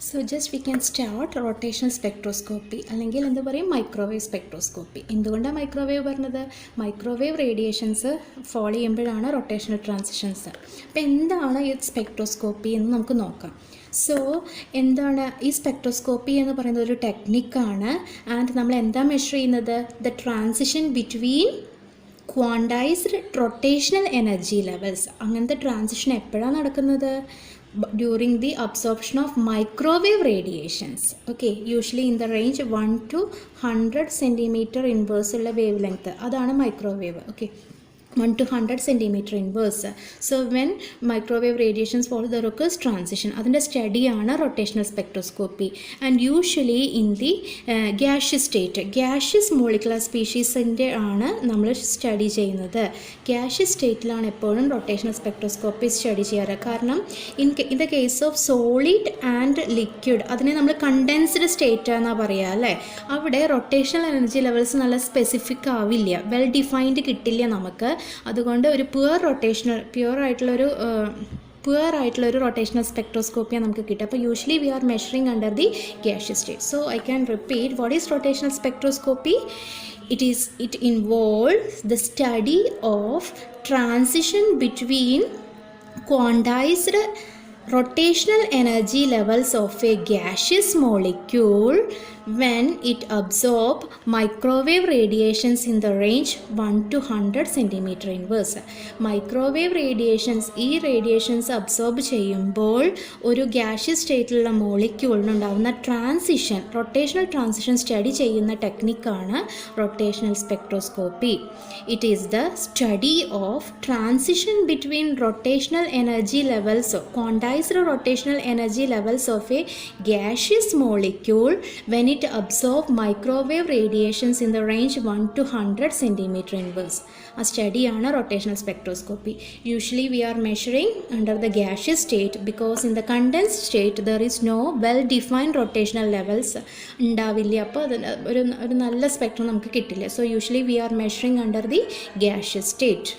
So just we can start rotational spectroscopy അല്ലെങ്കിൽ എന്താ പറയും മൈക്രോവേവ് സ്പെക്ട്രോസ്കോപ്പി. എന്തുകൊണ്ടാണ് മൈക്രോവേവ് പറഞ്ഞത്? മൈക്രോവേവ് റേഡിയേഷൻസ് ഫോളോ ചെയ്യുമ്പോഴാണ് റൊട്ടേഷണൽ ട്രാൻസിഷൻസ്. അപ്പോൾ എന്താണ് ഈ സ്പെക്ട്രോസ്കോപ്പി എന്ന് നമുക്ക് നോക്കാം. സോ എന്താണ് ഈ സ്പെക്ട്രോസ്കോപ്പി എന്ന് പറയുന്നത്? ഒരു ടെക്നിക്കാണ്. ആൻഡ് നമ്മൾ എന്താ മെഷർ ചെയ്യുന്നത്? The transition between quantised rotational energy levels. അങ്ങനത്തെ ട്രാൻസിഷൻ എപ്പോഴാണ് നടക്കുന്നത്? During the absorption of microwave radiations. Okay, usually in the range 1 to 100 centimeter inverse ulla wavelength, adana microwave. Okay, 1 to 100 centimeter inverse. So when microwave radiations follow, there occurs transition. Adinte study aanu rotational spectroscopy, and usually in the gaseous state, gaseous molecular species inde aanu nammal study cheyyunnathu. Gaseous state ilana eppozhum rotational spectroscopy study cheyyara. Karanam in the case of solid and liquid, adine nammal condensed state ana paraya alle, avade rotational energy levels nalla specific avilla, well defined kittilla namakku. അതുകൊണ്ട് ഒരു pure ആയിട്ടുള്ള ഒരു rotational സ്പെക്ട്രോസ്കോപ്പിയാണ് നമുക്ക് കിട്ടുക. അപ്പോൾ usually we are measuring under the gaseous state. So I can repeat what is rotational spectroscopy. It involves the study of transition between quantized rotational energy levels of a gaseous molecule when it absorbs microwave radiations in the range 1 to 100 centimeter inverse. Microwave radiations, ഈ radiations absorb ചെയ്യുമ്പോൾ ഒരു gaseous സ്റ്റേറ്റിലുള്ള മോളിക്യൂളിനുണ്ടാകുന്ന transition, rotational transition study ചെയ്യുന്ന ടെക്നിക്കാണ് rotational spectroscopy. It is the study of transition between rotational energy levels, quantized rotational energy levels of a gaseous molecule when it absorbs microwave radiations in the range 1 to 100 centimeter inverse. A study ആണ് rotational spectroscopy. Usually we are measuring under the gaseous state because in the condensed state there is no well defined rotational levels ഉണ്ടാവില്ല. അപ്പോൾ ഒരു നല്ല spectrum നമുക്ക് കിട്ടില്ല. So usually we are measuring under the gaseous state.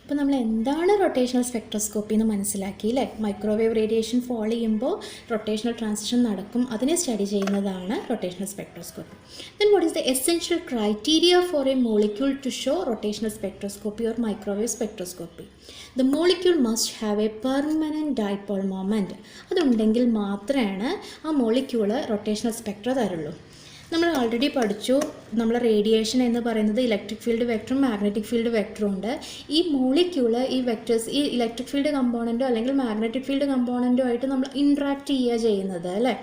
അപ്പോൾ നമ്മൾ എന്താണ് rotational spectroscopy എന്ന് മനസ്സിലാക്കി അല്ലേ? മൈക്രോവേവ് റേഡിയേഷൻ ഫോളോ ചെയ്യുമ്പോൾ റൊട്ടേഷണൽ ട്രാൻസിഷൻ നടക്കും, അതിനെ സ്റ്റഡി ചെയ്യുന്നതാണ് rotational spectroscopy. Then what is the essential criteria for a molecule to show rotational spectroscopy or microwave spectroscopy? The molecule must have a permanent dipole moment. അതുണ്ടെങ്കിൽ മാത്രമാണ് ആ molecule rotational Spectra തരുള്ളൂ. നമ്മൾ already പഠിച്ചു, നമ്മൾ radiation എന്ന് പറയുന്നത് electric field വെക്ടറും മാഗ്നറ്റിക് ഫീൽഡ് വെക്ടറും ഉണ്ട്. ഈ മോളിക്യൂള് ഈ വെക്ടേഴ്സ് ഈ ഇലക്ട്രിക് ഫീൽഡ് കമ്പോണൻറ്റോ അല്ലെങ്കിൽ മാഗ്നറ്റിക് ഫീൽഡ് കമ്പോണൻറ്റോ ആയിട്ട് നമ്മൾ ഇൻട്രാക്ട് ചെയ്യുന്നത് അല്ലേ?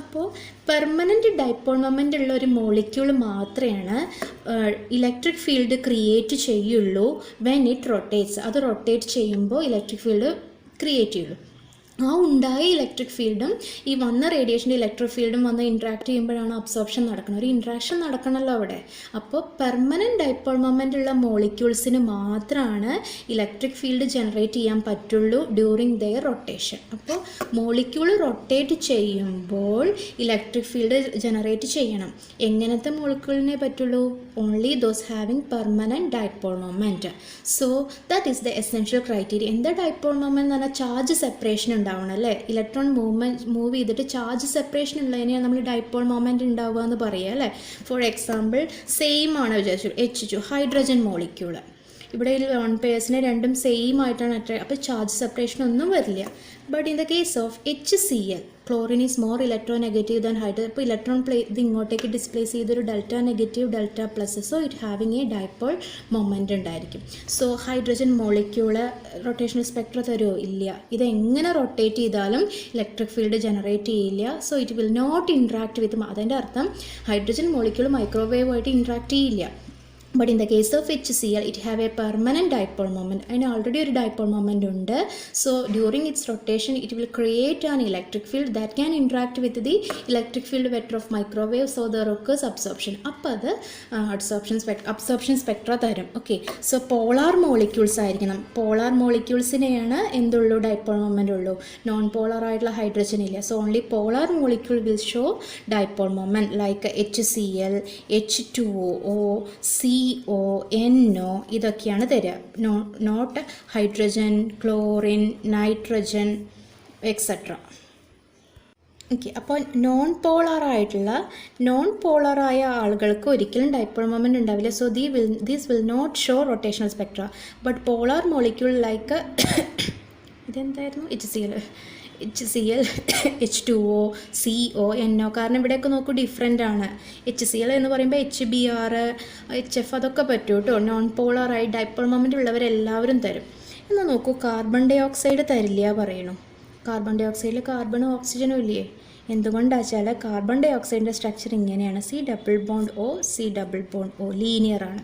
അപ്പോൾ പെർമനൻറ്റ് ഡൈപോൾ മൊമെൻ്റ് ഉള്ള ഒരു മോളിക്യൂൾ മാത്രമാണ് ഇലക്ട്രിക് ഫീൽഡ് ക്രിയേറ്റ് ചെയ്യുള്ളൂ വെൻ ഇറ്റ് റൊട്ടേറ്റ്സ്. അത് റൊട്ടേറ്റ് ചെയ്യുമ്പോൾ ഇലക്ട്രിക് ഫീൽഡ് ക്രിയേറ്റ് ചെയ്യുള്ളൂ. ആ ഉണ്ടായ ഇലക്ട്രിക് ഫീൽഡും ഈ വന്ന റേഡിയേഷൻ്റെ ഇലക്ട്രിക് ഫീൽഡും വന്ന് ഇൻട്രാക്ട് ചെയ്യുമ്പോഴാണ് അബ്സോർപ്ഷൻ നടക്കുന്നത്. ഒരു ഇൻട്രാക്ഷൻ നടക്കണമല്ലോ അവിടെ. അപ്പോൾ പെർമനൻറ്റ് ഡൈപോൾ മൊമെൻ്റ് ഉള്ള മോളിക്യൂൾസിന് മാത്രമാണ് ഇലക്ട്രിക് ഫീൽഡ് ജനറേറ്റ് ചെയ്യാൻ പറ്റുള്ളൂ ഡ്യൂറിങ് ദെയർ റൊട്ടേഷൻ. അപ്പോൾ മോളിക്യൂൾ റൊട്ടേറ്റ് ചെയ്യുമ്പോൾ ഇലക്ട്രിക് ഫീൽഡ് ജനറേറ്റ് ചെയ്യണം. എങ്ങനത്തെ മോളിക്യൂളിനെ പറ്റുള്ളൂ? Only those having permanent dipole moment. So that is the essential criteria. എന്താ ഡൈപോൾ മൊമെൻറ്റ് എന്ന് പറഞ്ഞാൽ ചാർജ് സെപ്പറേഷൻ ഉണ്ടാവണം അല്ലേ? ഇലക്ട്രോൺ മൂവ് ചെയ്തിട്ട് ചാർജ് സെപ്പറേഷൻ ഉള്ളതിനെയാണ് നമ്മൾ ഡൈപോൾ മൊമെൻറ്റ് ഉണ്ടാവുക എന്ന് പറയുക അല്ലേ? ഫോർ എക്സാമ്പിൾ സെയിം ആണ് വിചാരിച്ചു H2 ഹൈഡ്രജൻ മോളിക്യൂള്. ഇവിടെ ഈ ലോൺ പെയർസിനെ രണ്ടും സെയിം ആയിട്ടാണ് അപ്പോൾ ചാർജ് സെപ്പറേഷൻ ഒന്നും വരില്ല. But in the case of HCl, chlorine is more electronegative than hydrogen. അപ്പോൾ ഇലക്ട്രോൺ ഇത് ഇങ്ങോട്ടേക്ക് ഡിസ്പ്ലേസ് ചെയ്തൊരു delta negative delta plus, so it having a dipole moment ഉണ്ടായിരിക്കും. So hydrogen molecule rotational spectra തരുമോ? ഇല്ല. ഇതെങ്ങനെ റൊട്ടേറ്റ് ചെയ്താലും electric field generate ചെയ്യില്ല. So it will not interact with. അതിൻ്റെ അർത്ഥം ഹൈഡ്രജൻ മോളിക്യൂൾ മൈക്രോവേവുമായിട്ട് ഇൻട്രാക്ട് ചെയ്യില്ല. But in the case of HCl, it have a permanent dipole moment. And already a dipole moment ഉണ്ട്. So during its rotation, it will create an electric field that can interact with the electric field vector of microwave. So there occurs absorption. അപ്പോൾ അത് absorption spectra തരും. Okay. So polar molecules ആയിരിക്കണം. Polar മോളിക്യൂൾസിനെയാണ് എന്തുള്ളൂ? Dipole moment ഉള്ളൂ. Non polar ആയിട്ടുള്ള hydrogen ഇല്ല. So only polar molecule will show dipole moment like HCl, H2O, CO, NO ഇതൊക്കെയാണ് തരിക. Not hydrogen, chlorine, nitrogen etcetera. Okay, അപ്പോൾ നോൺ പോളറായ ആളുകൾക്ക് ഒരിക്കലും ഡൈപോൾ മൊമെൻ്റ് ഉണ്ടാവില്ല. So these will not show rotational spectra. But polar molecule like ഇതെന്തായിരുന്നു, HCl H2O CO NO, കാരണം ഇവിടെയൊക്കെ നോക്കൂ ഡിഫറെൻ്റ് ആണ്. HCl എന്ന് പറയുമ്പോൾ HBr HF അതൊക്കെ പറ്റും കേട്ടോ. നോൺ പോളറായി ഡൈപോൾ മൊമെൻ്റ് ഉള്ളവരെല്ലാവരും തരും. എന്നാൽ നോക്കൂ, കാർബൺ ഡൈ ഓക്സൈഡ് തരില്ല പറയണു. കാർബൺ ഡൈ ഓക്സൈഡിൽ കാർബണും ഓക്സിജനും ഇല്ലേ? എന്തുകൊണ്ടാണെന്ന് വെച്ചാൽ കാർബൺ ഡൈ ഓക്സൈഡിൻ്റെ സ്ട്രക്ചർ ഇങ്ങനെയാണ്, C+O ലീനിയർ ആണ്.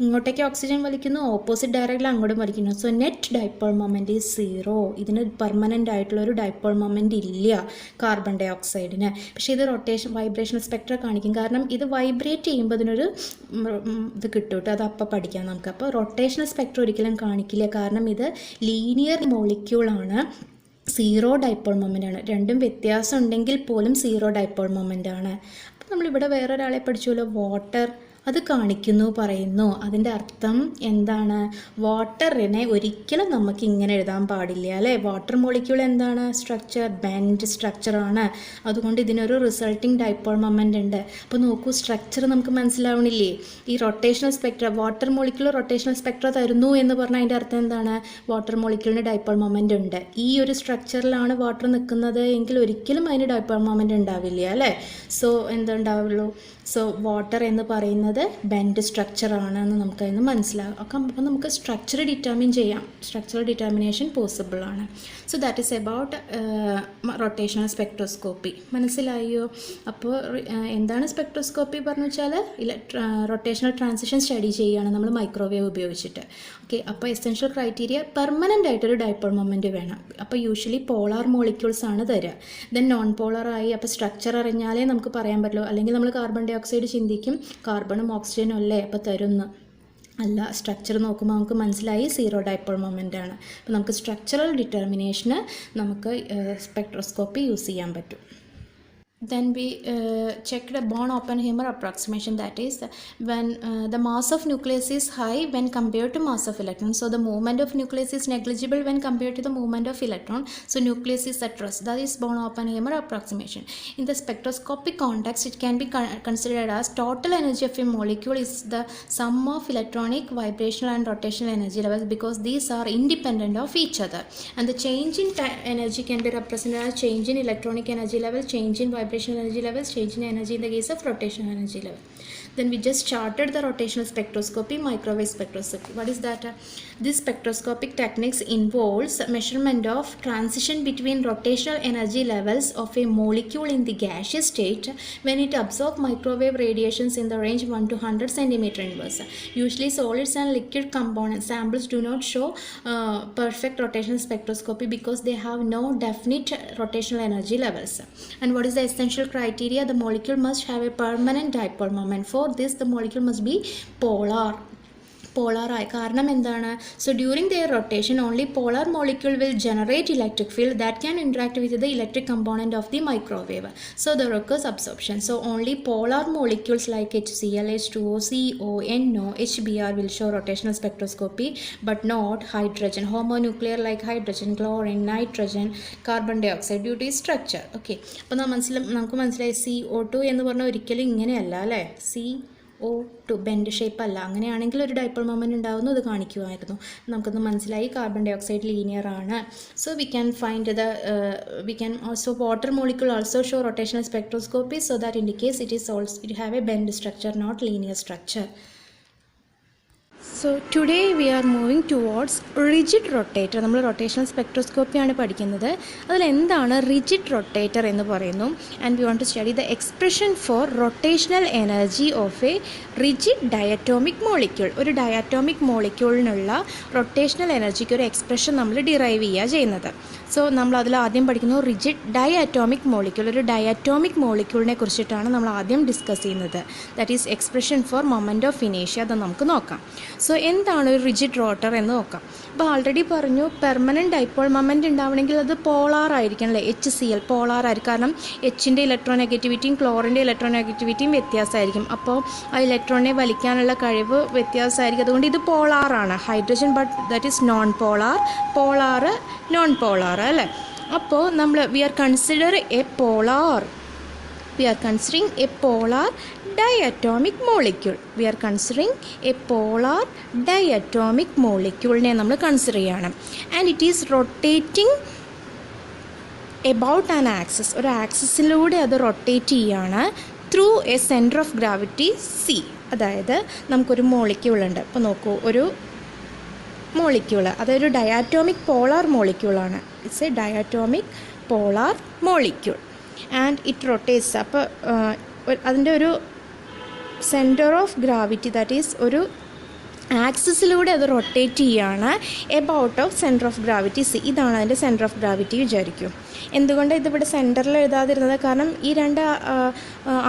ഇങ്ങോട്ടേക്ക് ഓക്സിജൻ വലിക്കുന്നു, ഓപ്പോസിറ്റ് ഡയറക്റ്റിൽ അങ്ങോട്ടും വലിക്കുന്നു. So net dipole moment is 0. ഇതിന് പെർമനൻ്റ് ആയിട്ടുള്ളൊരു ഡൈപോൾ മൊമെൻറ്റ് ഇല്ല കാർബൺ ഡൈ ഓക്സൈഡിന്. പക്ഷേ ഇത് വൈബ്രേഷണൽ സ്പെക്ട്ര കാണിക്കും, കാരണം ഇത് വൈബ്രേറ്റ് ചെയ്യുമ്പോൾ ഇതിനൊരു ഇത് കിട്ടും കേട്ടോ. അത് അപ്പം പഠിക്കാം നമുക്ക്. അപ്പോൾ റൊട്ടേഷണൽ സ്പെക്ട്ര ഒരിക്കലും കാണിക്കില്ല, കാരണം ഇത് ലീനിയർ മോളിക്യൂളാണ്, 0 ഡൈപോൾ മൊമെൻ്റ് ആണ്. രണ്ടും വ്യത്യാസം ഉണ്ടെങ്കിൽ പോലും 0 ഡൈപോൾ മൊമെൻ്റ് ആണ്. അപ്പോൾ നമ്മളിവിടെ വേറൊരാളെ പഠിച്ചുല്ലോ, വാട്ടർ. അത് കാണിക്കുന്നു പറയുന്നു. അതിൻ്റെ അർത്ഥം എന്താണ്? വാട്ടറിനെ ഒരിക്കലും നമുക്ക് ഇങ്ങനെ എഴുതാൻ പാടില്ല അല്ലേ? വാട്ടർ മോളിക്യൂൾ എന്താണ്? സ്ട്രക്ചർ ബെൻഡ് സ്ട്രക്ചറാണ്. അതുകൊണ്ട് ഇതിനൊരു റിസൾട്ടിങ് ഡൈപോൾ മൊമെൻ്റ് ഉണ്ട്. അപ്പോൾ നോക്കൂ, സ്ട്രക്ചർ നമുക്ക് മനസ്സിലാവണില്ലേ? ഈ rotational Spectra, water molecule rotational Spectra തരുന്നു എന്ന് പറഞ്ഞാൽ അതിൻ്റെ അർത്ഥം എന്താണ്? വാട്ടർ മോളിക്യൂളിന് ഡൈപോൾ മൊമെൻ്റ് ഉണ്ട്. ഈ ഒരു സ്ട്രക്ചറിലാണ് വാട്ടർ നിൽക്കുന്നത് എങ്കിൽ ഒരിക്കലും അതിന് ഡൈപോൾ മൊമെൻ്റ് ഉണ്ടാവില്ല അല്ലേ? സോ എന്തുണ്ടാവുള്ളൂ? സോ വാട്ടർ എന്ന് പറയുന്നത് ബെൻഡ് സ്ട്രക്ചറാണെന്ന് നമുക്കതിന് മനസ്സിലാകും. അപ്പോൾ നമുക്ക് സ്ട്രക്ചർ ഡിറ്റർമിൻ ചെയ്യാം. സ്ട്രക്ചറൽ ഡിറ്റർമിനേഷൻ പോസിബിൾ ആണ്. So that is about rotational spectroscopy. മനസ്സിലായോ? അപ്പോൾ എന്താണ് സ്പെക്ട്രോസ്കോപ്പി പറഞ്ഞു വെച്ചാൽ റൊട്ടേഷണൽ ട്രാൻസിഷൻ സ്റ്റഡി ചെയ്യുകയാണ് നമ്മൾ മൈക്രോവേവ് ഉപയോഗിച്ചിട്ട്. ഓക്കെ, അപ്പോൾ എസെൻഷ്യൽ ക്രൈറ്റീരിയ പെർമനൻ്റ് ആയിട്ടൊരു ഡൈപോൾ മൊമെൻ്റ് വേണം. അപ്പോൾ യൂഷ്വലി പോളാർ മോളിക്യൂൾസ് ആണ് തരിക. ദെൻ നോൺ പോളറായി, അപ്പോൾ സ്ട്രക്ചർ അറിഞ്ഞാലേ നമുക്ക് പറയാൻ പറ്റുള്ളൂ. അല്ലെങ്കിൽ നമ്മൾ കാർബൺ ഡൈ ഓക്സൈഡ് ചിന്തിക്കും, കാർബണും ഓക്സിജനും അല്ലേ അപ്പോൾ തരുന്നു. അല്ല, സ്ട്രക്ചർ നോക്കുമ്പോൾ നമുക്ക് മനസ്സിലായി 0 ഡൈപോൾ മൊമെൻ്റ് ആണ്. അപ്പോൾ നമുക്ക് സ്ട്രക്ചറൽ ഡിറ്റർമിനേഷന് നമുക്ക് സ്പെക്ട്രോസ്കോപ്പി യൂസ് ചെയ്യാൻ പറ്റും. Then we checked a Born-Oppenheimer approximation, that is when the mass of nucleus is high when compared to mass of electron. So the movement of nucleus is negligible when compared to the movement of electron. So nucleus is at rest. That is Born-Oppenheimer approximation. In the spectroscopic context, it can be considered as total energy of a molecule is the sum of electronic, vibrational and rotational energy levels, because these are independent of each other. And the change in energy can be represented as change in electronic energy level, change in vibrational energy levels, change in energy in the case of rotational energy level. Then we just charted the rotational spectroscopy, microwave spectroscopy. What is that? This spectroscopic techniques involves measurement of transition between rotational energy levels of a molecule in the gaseous state when it absorbs microwave radiations in the range 1 to 100 centimeter inverse. Usually solids and liquid component samples do not show perfect rotational spectroscopy because they have no definite rotational energy levels. And what is the essential criteria? The molecule must have a permanent dipole moment. For this, the molecule must be polar. പോളാറായി. കാരണം എന്താണ്? So during there rotation only polar molecule will generate electric field that can interact with the electric component of the microwave. So the requires absorption. So only polar molecules like HCl, H2O, CO, NO, HBr will show rotational spectroscopy but not hydrogen. Homonuclear like hydrogen, chlorine, nitrogen, carbon dioxide due to its structure. Okay, അപ്പോൾ നമുക്ക് മനസ്സിലായി CO2 എന്ന് പറഞ്ഞാൽ ഒരിക്കലും ഇങ്ങനെയല്ല അല്ലേ? CO2 bend shape അല്ല. അങ്ങനെയാണെങ്കിൽ ഒരു ഡൈപോൾ മൊമെൻ്റ് ഉണ്ടാവുന്നു, അത് കാണിക്കുമായിരുന്നു. നമുക്കൊന്ന് മനസ്സിലായി കാർബൺ ഡൈ ഓക്സൈഡ് ലീനിയർ ആണ്. So we can find we can also water molecule also show rotational spectroscopy, so that indicates it have a bend structure, not linear structure. So today we are moving towards rigid rotator. നമ്മൾ rotational സ്പെക്ട്രോസ്കോപ്പിയാണ് പഠിക്കുന്നത്. അതിൽ എന്താണ് rigid rotator എന്ന് പറയുന്നു. And we want to study the expression for rotational energy of a rigid diatomic molecule. ഒരു diatomic മോളിക്യൂളിനുള്ള rotational എനർജിക്ക് ഒരു എക്സ്പ്രഷൻ നമ്മൾ ഡിറൈവ് ചെയ്യുക ചെയ്യുന്നത്. സോ നമ്മൾ അതിൽ ആദ്യം പഠിക്കുന്നു റിജിഡ് ഡയറ്റോമിക് മോളിക്യൂൾ. ഒരു ഡയറ്റോമിക് മോളിക്യൂളിനെ കുറിച്ചിട്ടാണ് നമ്മൾ ആദ്യം ഡിസ്കസ് ചെയ്യുന്നത്. That is expression for moment of ഇനേഷ്യ. അത് നമുക്ക് നോക്കാം. സോ എന്താണ് ഒരു റിജിഡ് റോട്ടർ എന്ന് നോക്കാം. അപ്പോൾ ആൾറെഡി പറഞ്ഞു പെർമനൻറ്റ് ഡൈപോൾ മൊമെൻ്റ് ഉണ്ടാവണമെങ്കിൽ അത് പോളാർ ആയിരിക്കണം അല്ലേ? HCl പോളാർ ആയിരിക്കും. കാരണം Hൻ്റെ ഇലക്ട്രോൺ നെഗറ്റിവിറ്റിയും ക്ലോറിൻ്റെ ഇലക്ട്രോൺ നെഗറ്റിവിറ്റിയും വ്യത്യാസമായിരിക്കും. അപ്പോൾ ആ ഇലക്ട്രോണിനെ വലിക്കാനുള്ള കഴിവ് വ്യത്യാസമായിരിക്കും. അതുകൊണ്ട് ഇത് പോളാറാണ്. Hydrogen but that is non polar, polar non polar അല്ലേ? അപ്പോൾ നമ്മൾ we are consider a polar, we are considering a polar diatomic molecule. We are considering a polar diatomic molecule നെ നമ്മൾ കൺസിഡർ ചെയ്യണം. And it is rotating about an axis, ഒരു ആക്സിസിലൂടെ അത് rotate ചെയ്യാണ് through a centre of gravity C. അതായത് നമുക്കൊരു മോളിക്യൂളുണ്ട്. ഇപ്പോൾ നോക്കൂ, ഒരു മോളിക്യൂള്, അതൊരു ഡയാറ്റോമിക് പോളാർ മോളിക്യൂളാണ്. It's a diatomic polar molecule and it rotates. അപ്പോൾ അതിൻ്റെ ഒരു centre of gravity, that is ഒരു ആക്സിസിലൂടെ അത് റൊട്ടേറ്റ് ചെയ്യുകയാണ് about of centre of gravity C. ഇതാണ് അതിൻ്റെ സെൻറ്റർ ഓഫ് ഗ്രാവിറ്റി വിചാരിക്കും. എന്തുകൊണ്ട് ഇതിവിടെ സെൻറ്ററിൽ എഴുതാതിരുന്നത്? കാരണം ഈ രണ്ട്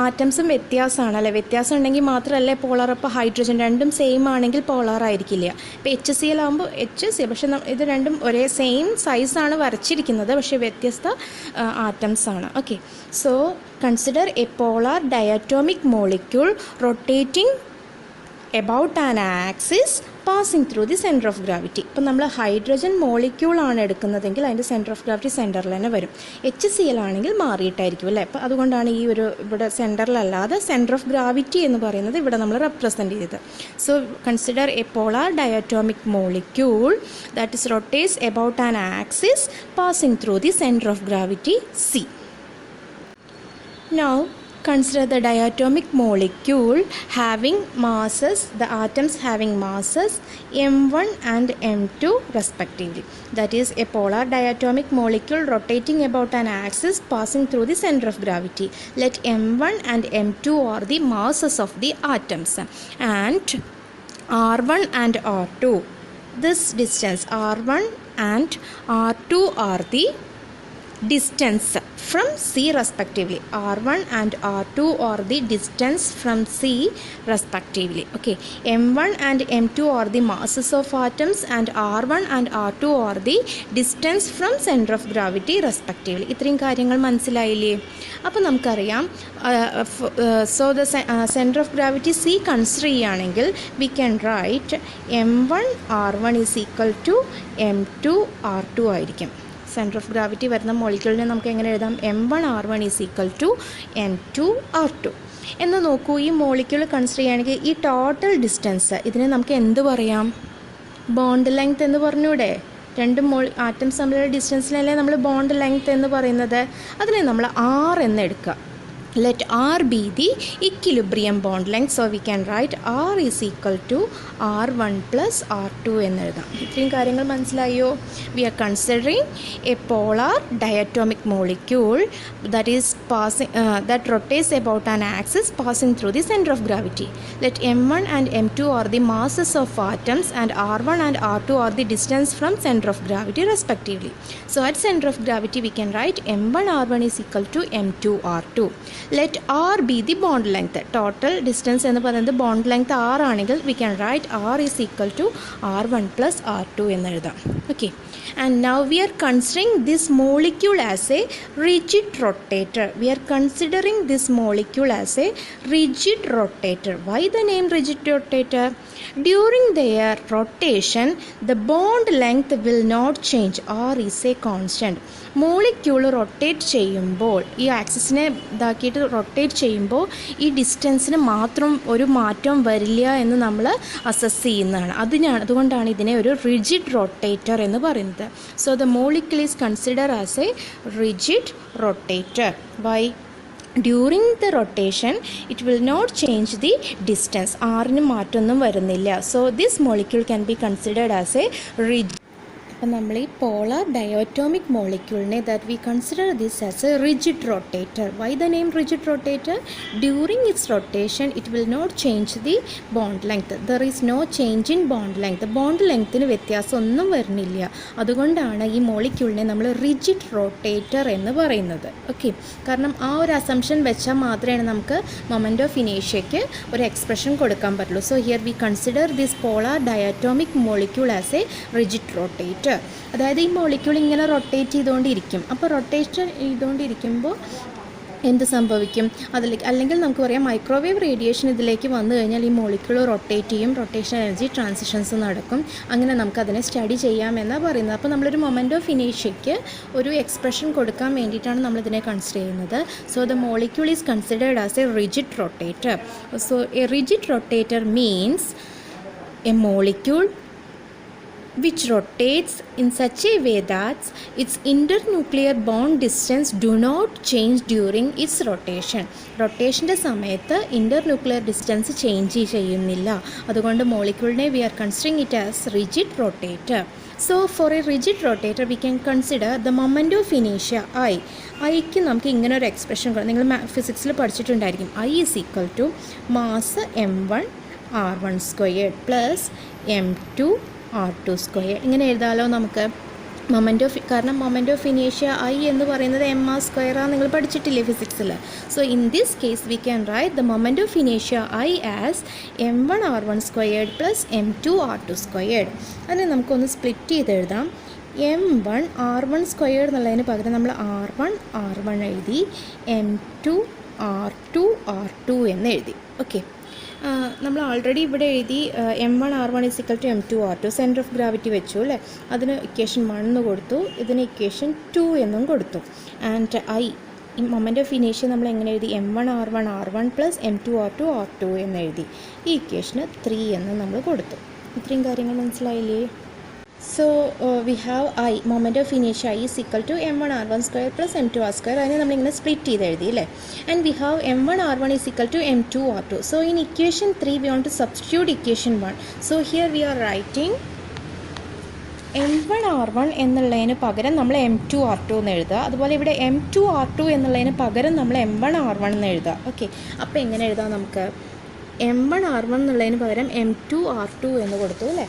ആറ്റംസും വ്യത്യാസമാണ് അല്ലേ. വ്യത്യാസം ഉണ്ടെങ്കിൽ മാത്രമല്ലേ പോളാർ. അപ്പോൾ ഹൈഡ്രജൻ രണ്ടും സെയിം ആണെങ്കിൽ പോളാർ ആയിരിക്കില്ല. ഇപ്പോൾ HCl ആകുമ്പോൾ HCl, പക്ഷേ ഇത് രണ്ടും ഒരേ സെയിം സൈസാണ് വരച്ചിരിക്കുന്നത്, പക്ഷേ വ്യത്യസ്ത ആറ്റംസ് ആണ്. Okay, so consider a polar diatomic molecule rotating about an axis passing through the center of gravity. ഇപ്പോൾ നമ്മൾ ഹൈഡ്രജൻ മോളിക്യൂളാണ് എടുക്കുന്നതെങ്കിൽ അതിൻ്റെ സെൻറ്റർ ഓഫ് ഗ്രാവിറ്റി സെൻറ്ററിൽ തന്നെ വരും. HCl ആണെങ്കിൽ മാറിയിട്ടായിരിക്കും അല്ലേ. അപ്പോൾ അതുകൊണ്ടാണ് ഈ ഒരു ഇവിടെ സെൻറ്ററിലല്ലാതെ സെൻറ്റർ ഓഫ് ഗ്രാവിറ്റി എന്ന് പറയുന്നത് ഇവിടെ നമ്മൾ റെപ്രസെൻറ്റ് ചെയ്തത്. So consider a polar diatomic molecule that is rotates about an axis passing through the centre of gravity C. Now consider the diatomic molecule having masses, the atoms having masses m1 and m2 respectively. That is a polar diatomic molecule rotating about an axis passing through the center of gravity. Let m1 and m2 are the masses of the atoms and r1 and r2. This distance r1 and r2 are the distance from C respectively. R1 and R2 are the distance from C respectively. Okay, M1 and M2 are the masses of atoms and R1 and R2 are the distance from center of gravity respectively. ഇത്രയും കാര്യങ്ങൾ മനസ്സിലായില്ലേ? അപ്പോൾ നമുക്കറിയാം, so the centre of gravity C consider ചെയ്യുകയാണെങ്കിൽ we can write M1 R1 is equal to M2 R2 ആയിരിക്കും. Centre of gravity വരുന്ന മോളിക്യൂളിനെ നമുക്ക് എങ്ങനെ എഴുതാം? M1 R1 is equal to M2 R2 എന്ന് നോക്കൂ. ഈ മോളിക്യൂൾ കൺസിഡർ ചെയ്യുകയാണെങ്കിൽ ഈ ടോട്ടൽ ഡിസ്റ്റൻസ്, ഇതിനെ നമുക്ക് എന്ത് പറയാം? ബോണ്ട് ലെങ്ത് എന്ന് പറഞ്ഞൂടെ? രണ്ട് ആറ്റംസ് തമ്മിലുള്ള ഡിസ്റ്റൻസിനല്ലേ നമ്മൾ ബോണ്ട് ലെങ്ത് എന്ന് പറയുന്നത്. അതിനെ നമ്മൾ R എന്ന് എടുക്കുക. Let R be the equilibrium bond length. So we can write R is equal to R1 plus R2 എന്ന് എഴുതാം. ഇത്രയും കാര്യങ്ങൾ മനസ്സിലായോ? We are considering a polar diatomic molecule that is passing that rotates about an axis passing through the center of gravity. Let M1 and M2 are the masses of atoms and R1 and R2 are the distance from center of gravity respectively. So at center of gravity we can write M1 R1 is equal to M2 R2. Let R be the bond length. Total distance എന്ന് പറയുന്നത് bond length R ആണെങ്കിൽ we can write R is equal to R1 plus R2 എന്ന് എഴുതാം. Okay, and now we are considering this molecule as a rigid rotator. We are considering this molecule as a rigid rotator. Why the name rigid rotator? During their rotation the bond length will not change. R is a constant. Molecule rotate ചെയ്യുമ്പോൾ, ഈ ആക്സിസിനെ ഇതാക്കിയിട്ട് rotate ചെയ്യുമ്പോൾ ഈ ഡിസ്റ്റൻസിന് മാത്രം ഒരു മാറ്റം വരില്ല എന്ന് നമ്മൾ അസസ് ചെയ്യുന്നതാണ്. അതുകൊണ്ടാണ് ഇതിനെ ഒരു റിജിഡ് റൊട്ടേറ്റർ എന്ന് പറയുന്നത്. So the molecule is consider as a rigid rotator. Why? During the rotation it will not change the distance. R-ന് മാറ്റമൊന്നും വരുന്നില്ല. So this molecule can be considered as a rigid. അപ്പം നമ്മൾ ഈ പോളാർ ഡയോറ്റോമിക് മോളിക്യൂളിനെ that we consider this as a rigid rotator. Why the name rigid rotator? During its rotation it will not change the bond length. There is no change in bond length. Bond ലെങ്ത്തിന് വ്യത്യാസം ഒന്നും വരുന്നില്ല. അതുകൊണ്ടാണ് ഈ മോളിക്യൂളിനെ നമ്മൾ rigid rotator എന്ന് പറയുന്നത്. Okay, കാരണം ആ ഒരു അസംഷൻ വെച്ചാൽ മാത്രമേ നമുക്ക് മൊമെൻ്റ് ഓഫ് ഇനേഷ്യയ്ക്ക് ഒരു എക്സ്പ്രഷൻ കൊടുക്കാൻ പറ്റുള്ളൂ. So here we consider this polar diatomic molecule as a rigid rotator. അതായത് ഈ മോളിക്യൂൾ ഇങ്ങനെ റൊട്ടേറ്റ് ചെയ്തുകൊണ്ടിരിക്കും. അപ്പോൾ റൊട്ടേഷൻ ചെയ്തുകൊണ്ടിരിക്കുമ്പോൾ എന്ത് സംഭവിക്കും അതിലേക്ക്, അല്ലെങ്കിൽ നമുക്ക് പറയാം മൈക്രോവേവ് റേഡിയേഷൻ ഇതിലേക്ക് വന്നു കഴിഞ്ഞാൽ ഈ മോളിക്യൂൾ റൊട്ടേറ്റ് ചെയ്യും, റൊട്ടേഷൻ എനർജി ട്രാൻസിഷൻസ് നടക്കും, അങ്ങനെ നമുക്കതിനെ സ്റ്റഡി ചെയ്യാമെന്നാണ് പറയുന്നത്. അപ്പോൾ നമ്മളൊരു മൊമെൻ്റ് ഓഫ് ഇനേഷ്യയ്ക്ക് ഒരു എക്സ്പ്രഷൻ കൊടുക്കാൻ വേണ്ടിയിട്ടാണ് നമ്മളിതിനെ കൺസിഡർ ചെയ്യുന്നത്. So the molecule is considered as a rigid rotator. So A rigid rotator means A molecule which rotates in such a way that its internuclear bond distance do not change during its rotation. റൊട്ടേഷൻ്റെ സമയത്ത് internuclear distance change ചെയ്യുന്നില്ല. അതുകൊണ്ട് മോളിക്യൂളിനെ we are considering it as rigid rotator. So for a rigid rotator we can consider the moment of ഇനേഷ്യ I. ഐക്ക് നമുക്ക് ഇങ്ങനെ ഒരു എക്സ്പ്രഷൻ നിങ്ങൾ ഫിസിക്സിൽ പഠിച്ചിട്ടുണ്ടായിരിക്കും. I is equal to mass m1r1² plus m2 r2 square. ഇങ്ങനെ എഴുതാമല്ലോ നമുക്ക്. കാരണം മൊമെൻ്റ് ഓഫ് ഇനേഷ്യ ഐ എന്ന് പറയുന്നത് mr² നിങ്ങൾ പഠിച്ചിട്ടില്ലേ ഫിസിക്സിൽ. So in this case we can write the moment of ഇനേഷ്യ I as m1r1² plus m2 r2 squared. അതിനെ നമുക്കൊന്ന് സ്പ്ലിറ്റ് ചെയ്ത് എഴുതാം. m1r1² എന്നുള്ളതിന് പകരം നമ്മൾ r1 എഴുതി, m2 r2 എന്ന് എഴുതി. ഓക്കെ, നമ്മൾ ഓൾറെഡി ഇവിടെ എഴുതി m1r1 = m2 r2 centre of gravity വെച്ചു അല്ലേ. അതിന് ഇക്വേഷൻ 1 എന്ന് കൊടുത്തു, ഇതിന് ഇക്വേഷൻ 2 എന്നും കൊടുത്തു. ആൻഡ് ഐ ഈ മൊമെൻ്റ് ഓഫ് ഇനേഷ്യ നമ്മൾ എങ്ങനെ എഴുതി? m1r1 പ്ലസ് m2 r2 എന്ന് എഴുതി. ഈ ഇക്വേഷന് 3 എന്ന് നമ്മൾ കൊടുത്തു. ഇത്രയും കാര്യങ്ങൾ മനസ്സിലായില്ലേ? So we have I, moment of inertia I is equal to m1r1² plus m2r². അതിനെ നമ്മളിങ്ങനെ സ്പ്ലിറ്റ് ചെയ്ത് എഴുതി അല്ലേ. And we have m1r1 is equal to m2r2. So in equation 3 we want to substitute equation 1. So here we are writing m1r1 എന്നുള്ളതിന് പകരം നമ്മൾ m2r2 എന്ന് എഴുതുക. അതുപോലെ ഇവിടെ m2r2 എന്നുള്ളതിന് പകരം നമ്മൾ m1r1 എന്ന് എഴുതുക. ഓക്കെ, അപ്പോൾ എങ്ങനെ എഴുതാം നമുക്ക്? m1r1 എന്നുള്ളതിന് പകരം m2r2 എന്ന് കൊടുത്തു അല്ലേ.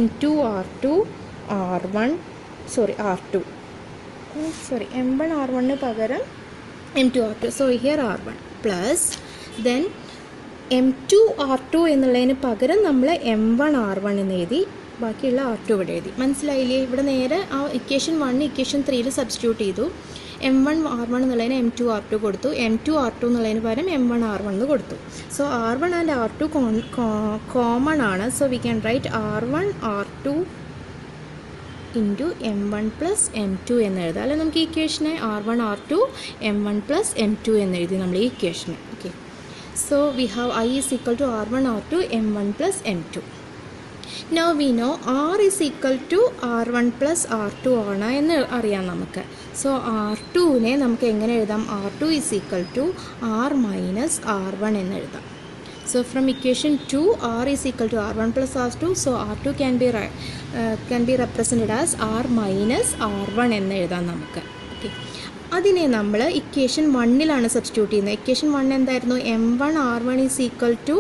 m1r1 പകരം m2r2. So here r1 plus then m2r2 എന്നുള്ളതിന് പകരം നമ്മൾ m1r1 എന്ന് എഴുതി, ബാക്കിയുള്ള r2 ഇവിടെ എഴുതി. മനസ്സിലായില്ലേ? ഇവിടെ നേരെ ആ ഇക്വേഷൻ 1 ഇക്വേഷൻ 3 സബ്സ്റ്റിറ്റ്യൂട്ട് ചെയ്തു. m1r1 എന്നുള്ളതിന് m2r2 കൊടുത്തു, m2r2 എന്നുള്ളതിന് പകരം m1r1 എന്ന് കൊടുത്തു. So r1 and r2 common ആണ്. So we can write r1 r2 into m1 plus m2 എന്ന് എഴുതാം അല്ലെ. നമുക്ക് ഈ ഇക്വേഷനെ r1 r2 m1 plus m2 എന്ന് എഴുതി നമ്മൾ ഈ ഇക്വേഷനെ. Okay, so we have I is equal to r1 r2 m1 plus m2. Now we know r is equal to r1 plus r2 ആണ് എന്ന് അറിയാം നമുക്ക്. സോ r2നെ നമുക്ക് എങ്ങനെ എഴുതാം? r2 is equal to r minus r1 എന്ന് എഴുതാം. So from equation 2 r is equal to r1 plus r2. So r2 can be represented as r minus r1 എന്ന് എഴുതാം നമുക്ക്. ഓക്കെ, അതിനെ നമ്മൾ ഇക്വേഷൻ 1ലാണ് സബ്സ്റ്റിറ്റ്യൂട്ട് ചെയ്യുന്നത്. ഇക്വേഷൻ 1 എന്തായിരുന്നു? m1r1 is equal to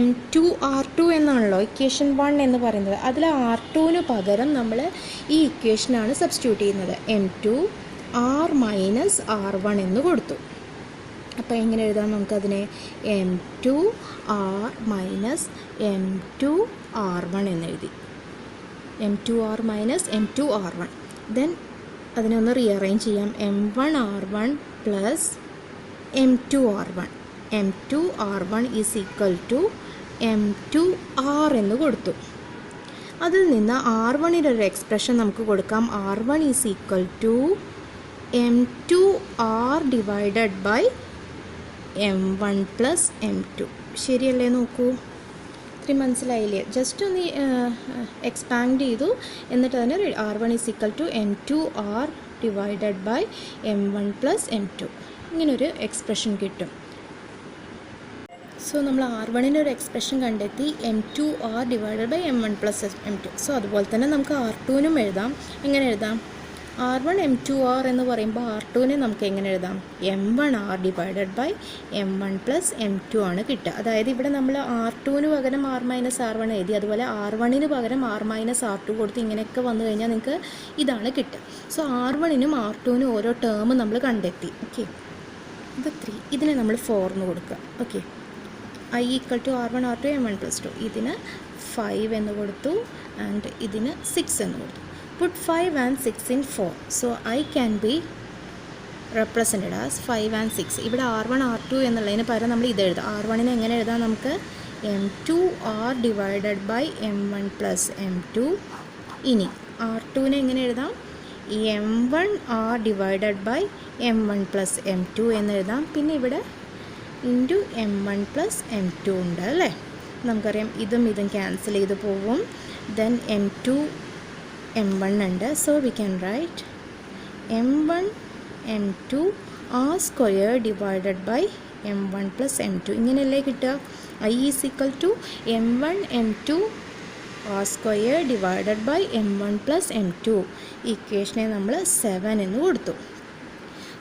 m2r2 എന്നാണല്ലോ ഇക്വേഷൻ 1 എന്ന് പറയുന്നത്. അതിൽ r2ന് പകരം നമ്മൾ ഈ ഇക്വേഷനാണ് സബ്സ്റ്റിറ്റ്യൂട്ട് ചെയ്യുന്നത്. m2 r മൈനസ് r1 എന്ന് കൊടുത്തു. അപ്പോൾ എങ്ങനെ എഴുതാം നമുക്കതിനെ? m2 r minus m2 r1 എന്ന് എഴുതി. m2 r minus m2 r1. Then അതിനെ ഒന്ന് റീഅറേഞ്ച് ചെയ്യാം. m1r1 plus m2r1. m2r1 is equal to m2r എന്ന് കൊടുത്തു. അതിൽ നിന്ന് r1ൻ്റെ ഒരു എക്സ്പ്രഷൻ നമുക്ക് കൊടുക്കാം. r1 is equal to m2r divided by m1 plus m2. ശരിയല്ലേ? നോക്കൂ, ഇത്രയും മനസ്സിലായില്ലേ? ജസ്റ്റ് ഒന്ന് എക്സ്പാൻഡ് ചെയ്തു, എന്നിട്ട് അതിന് r1 is equal to m2r divided by m1 plus m2 ഇങ്ങനൊരു എക്സ്പ്രഷൻ കിട്ടും. സോ നമ്മൾ r1ൻ്റെ ഒരു എക്സ്പ്രഷൻ കണ്ടെത്തി, m2r divided by m1 plus m2. So അതുപോലെ തന്നെ നമുക്ക് r2നും എഴുതാം. എങ്ങനെ എഴുതാം? r1 m2r എന്ന് പറയുമ്പോൾ r2നെ നമുക്ക് എങ്ങനെ എഴുതാം? m1r divided by m1 plus m2 ആണ് കിട്ടുക. അതായത് ഇവിടെ നമ്മൾ r2ന് പകരം r മൈനസ് r1 എഴുതി, അതുപോലെ r1ന് പകരം r മൈനസ് r2 കൊടുത്ത് ഇങ്ങനെയൊക്കെ വന്നു കഴിഞ്ഞാൽ നിങ്ങൾക്ക് ഇതാണ് കിട്ടുക. സോ r1നും r2നും ഓരോ ടേം നമ്മൾ കണ്ടെത്തി. ഓക്കെ, ഇത് 3, ഇതിനെ നമ്മൾ 4 എന്ന് കൊടുക്കുക. Okay, I equal to r1 r2 m1 plus 2. ഇതിന് 5 എന്ന് കൊടുത്തു ആൻഡ് ഇതിന് 6 എന്ന് കൊടുത്തു. Put 5 and 6 in 4. So I can be represented as 5 and 6. ഇവിടെ R1 R2 എന്നുള്ളതിന് പകരം നമ്മൾ ഇത് എഴുതാം. R1നെ എങ്ങനെ എഴുതാം നമുക്ക്? M2R divided by M1 plus M2. ഇനി R2നെ എങ്ങനെ എഴുതാം? M1R divided by M1 plus M2 എന്ന് എഴുതാം. പിന്നെ ഇവിടെ ഇൻറ്റു M1 പ്ലസ് M2 ഉണ്ട് അല്ലേ? നമുക്കറിയാം ഇതും ക്യാൻസൽ ചെയ്ത് പോവും. ദെൻ M2 M1 ഉണ്ട്. So we can write M1 M2 R square divided by M1 plus M2. ഇങ്ങനെയല്ലേ കിട്ടുക? I is equal to M1 M2 R square divided by M1 plus M2. ഇക്വേഷനെ നമ്മൾ 7 എന്ന് കൊടുത്തു.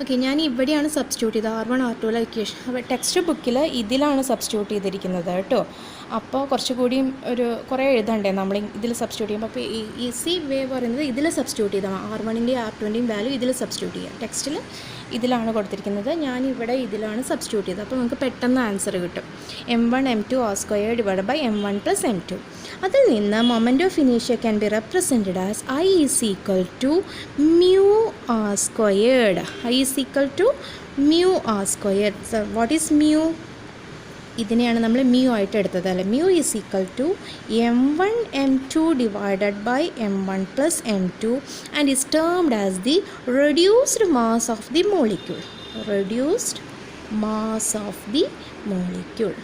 ഓക്കെ, ഞാൻ ഇവിടെയാണ് സബ്സ്റ്റിറ്റ്യൂട്ട് ചെയ്തത് R1 R2 ഇക്വേഷൻ. അപ്പോൾ ടെക്സ്റ്റ് ബുക്കിൽ ഇതിലാണ് സബ്സ്റ്റിറ്റ്യൂട്ട് ചെയ്തിരിക്കുന്നത് കേട്ടോ. അപ്പോൾ കുറച്ചുകൂടിയും കുറേ എഴുതണ്ടേ നമ്മൾ ഇതിൽ സബ്സ്റ്റിറ്റ്യൂട്ട് ചെയ്യുമ്പോൾ. അപ്പോൾ ഈസി വേ പറയുന്നത് ഇതിൽ സബ്സ്റ്റിറ്റ്യൂട്ട് ചെയ്താൽ R1ൻ്റെയും R2ൻ്റെയും വാല്യൂ ഇതിൽ സബ്സ്റ്റിറ്റ്യൂട്ട് ചെയ്യുക. ടെക്സ്റ്റിൽ ഇതിലാണ് കൊടുത്തിരിക്കുന്നത്, ഞാനിവിടെ ഇതിലാണ് സബ്സ്റ്റിറ്റ്യൂട്ട് ചെയ്തത്. അപ്പോൾ നമുക്ക് പെട്ടെന്ന് ആൻസർ കിട്ടും. M1 M2 R square divide by M1 plus M2. അതിൽ നിന്ന് മൊമെൻ്റ് ഓഫ് ഇനീഷ്യ can be represented as I is equal to mu R squared. I is equal to mu R squared. So what is mu? ഇതിനെയാണ് നമ്മൾ mu ആയിട്ട് എടുത്തത് അല്ലേ? mu is equal to M1 M2 divided by M1 plus M2 and is termed as the reduced mass of the molecule. Reduced mass of the molecule.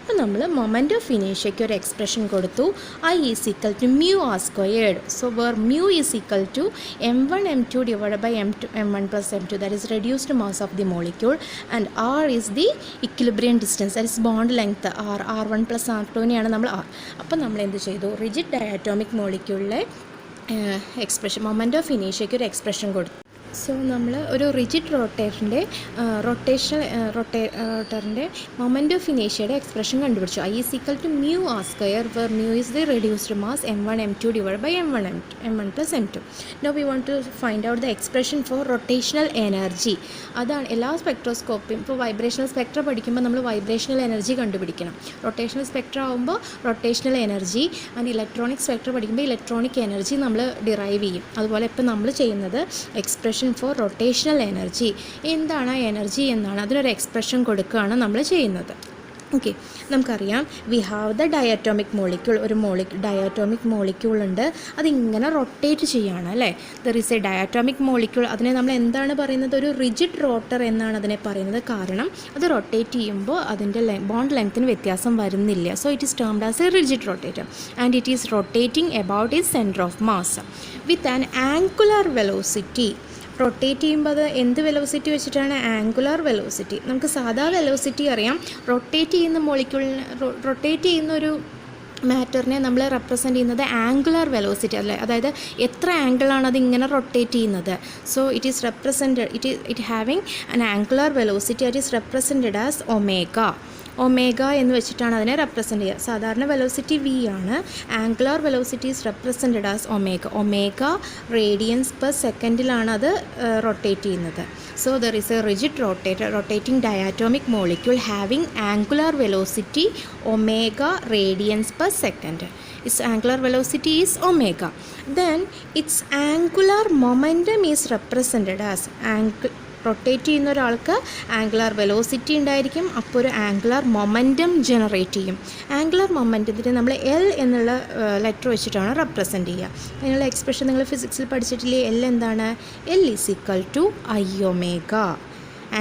അപ്പോൾ നമ്മൾ moment of ഇനീഷ്യയ്ക്ക് ഒരു expression കൊടുത്തു. I is equal to mu R squared. So where mu is equal to M1 M2 divide by M1 plus M2, that is reduced mass of the molecule, and R is the equilibrium distance, that is bond length R1 plus R2നെയാണ് നമ്മൾ R. അപ്പോൾ നമ്മൾ എന്ത് ചെയ്തു? Rigid diatomic മോളിക്യൂളിലെ expression moment of ഇനീഷ്യയ്ക്ക് ഒരു expression കൊടുത്തു. സോ നമ്മൾ ഒരു റിജിഡ് റോട്ടറിൻ്റെ മൊമെൻ്റ് ഓഫ് ഇനീഷ്യയുടെ എക്സ്പ്രഷൻ കണ്ടുപിടിച്ചു. I is equal to mu R square where mu is the reduced mass M1 M2 divide by M1 plus M2. Now we want to find out the expression for rotational energy. അതാണ് എല്ലാ സ്പെക്ട്രോസ്കോപ്പിയും. ഇപ്പോൾ vibrational spectra പഠിക്കുമ്പോൾ നമ്മൾ vibrational energy കണ്ടുപിടിക്കണം. Rotational spectra ആകുമ്പോൾ rotational energy, and electronic spectra പഠിക്കുമ്പോൾ electronic energy നമ്മൾ ഡിറൈവ് ചെയ്യും. അതുപോലെ ഇപ്പോൾ നമ്മൾ ചെയ്യുന്നത് എക്സ്പ്രഷൻ ഫോർ റൊട്ടേഷണൽ എനർജി. എന്താണ് എനർജി എന്നാണ്, അതിനൊരു എക്സ്പ്രഷൻ കൊടുക്കുകയാണ് നമ്മൾ ചെയ്യുന്നത്. ഓക്കെ, നമുക്കറിയാം we have the diatomic molecule. ഒരു ഡയറ്റോമിക് മോളിക്യൂൾ ഉണ്ട്, അതിങ്ങനെ റൊട്ടേറ്റ് ചെയ്യുകയാണ് അല്ലേ? There is A diatomic molecule. അതിനെ നമ്മൾ എന്താണ് പറയുന്നത്? ഒരു റിജിഡ് റോട്ടർ എന്നാണ് അതിനെ പറയുന്നത്. കാരണം അത് റൊട്ടേറ്റ് ചെയ്യുമ്പോൾ അതിൻ്റെ ബോണ്ട് ലെങ്ത്തിന് വ്യത്യാസം വരുന്നില്ല. So it is termed as a rigid rotator and it is rotating about it's centre of mass with an angular velocity. Rotate ചെയ്യുമ്പോൾ അത് എന്ത് വെലോസിറ്റി വെച്ചിട്ടാണ്? Angular velocity. നമുക്ക് സാധാ വെലോസിറ്റി അറിയാം. റൊട്ടേറ്റ് ചെയ്യുന്ന ഒരു മാറ്ററിനെ നമ്മൾ റെപ്രസെൻ്റ് ചെയ്യുന്നത് ആംഗുലർ വെലോസിറ്റി അല്ലേ? അതായത് എത്ര ആംഗിളാണ് അത് ഇങ്ങനെ റൊട്ടേറ്റ് ചെയ്യുന്നത്. So it is represented, it having an angular velocity. It is represented as omega എന്ന് വെച്ചിട്ടാണ് അതിനെ റെപ്രസെൻറ്റ് ചെയ്യുക. സാധാരണ വെലോസിറ്റി v ആണ്. Angular velocity is represented as omega radians per സെക്കൻഡിലാണ് അത് റൊട്ടേറ്റ് ചെയ്യുന്നത്. So there is a rigid rotating diatomic molecule having angular velocity omega radians per second. Its angular velocity is omega. Then its angular momentum is represented as rotate ചെയ്യുന്ന ഒരാൾക്ക് angular velocity ഉണ്ടായിരിക്കും. അപ്പോൾ ഒരു angular momentum generate ചെയ്യും. Angular മൊമെൻറ്റത്തിനെ നമ്മൾ L എന്നുള്ള letter വെച്ചിട്ടാണ് represent ചെയ്യുക. അതിനുള്ള എക്സ്പ്രഷൻ നിങ്ങൾ ഫിസിക്സിൽ പഠിച്ചിട്ടില്ലേ? L എന്താണ്? L is equal to I omega.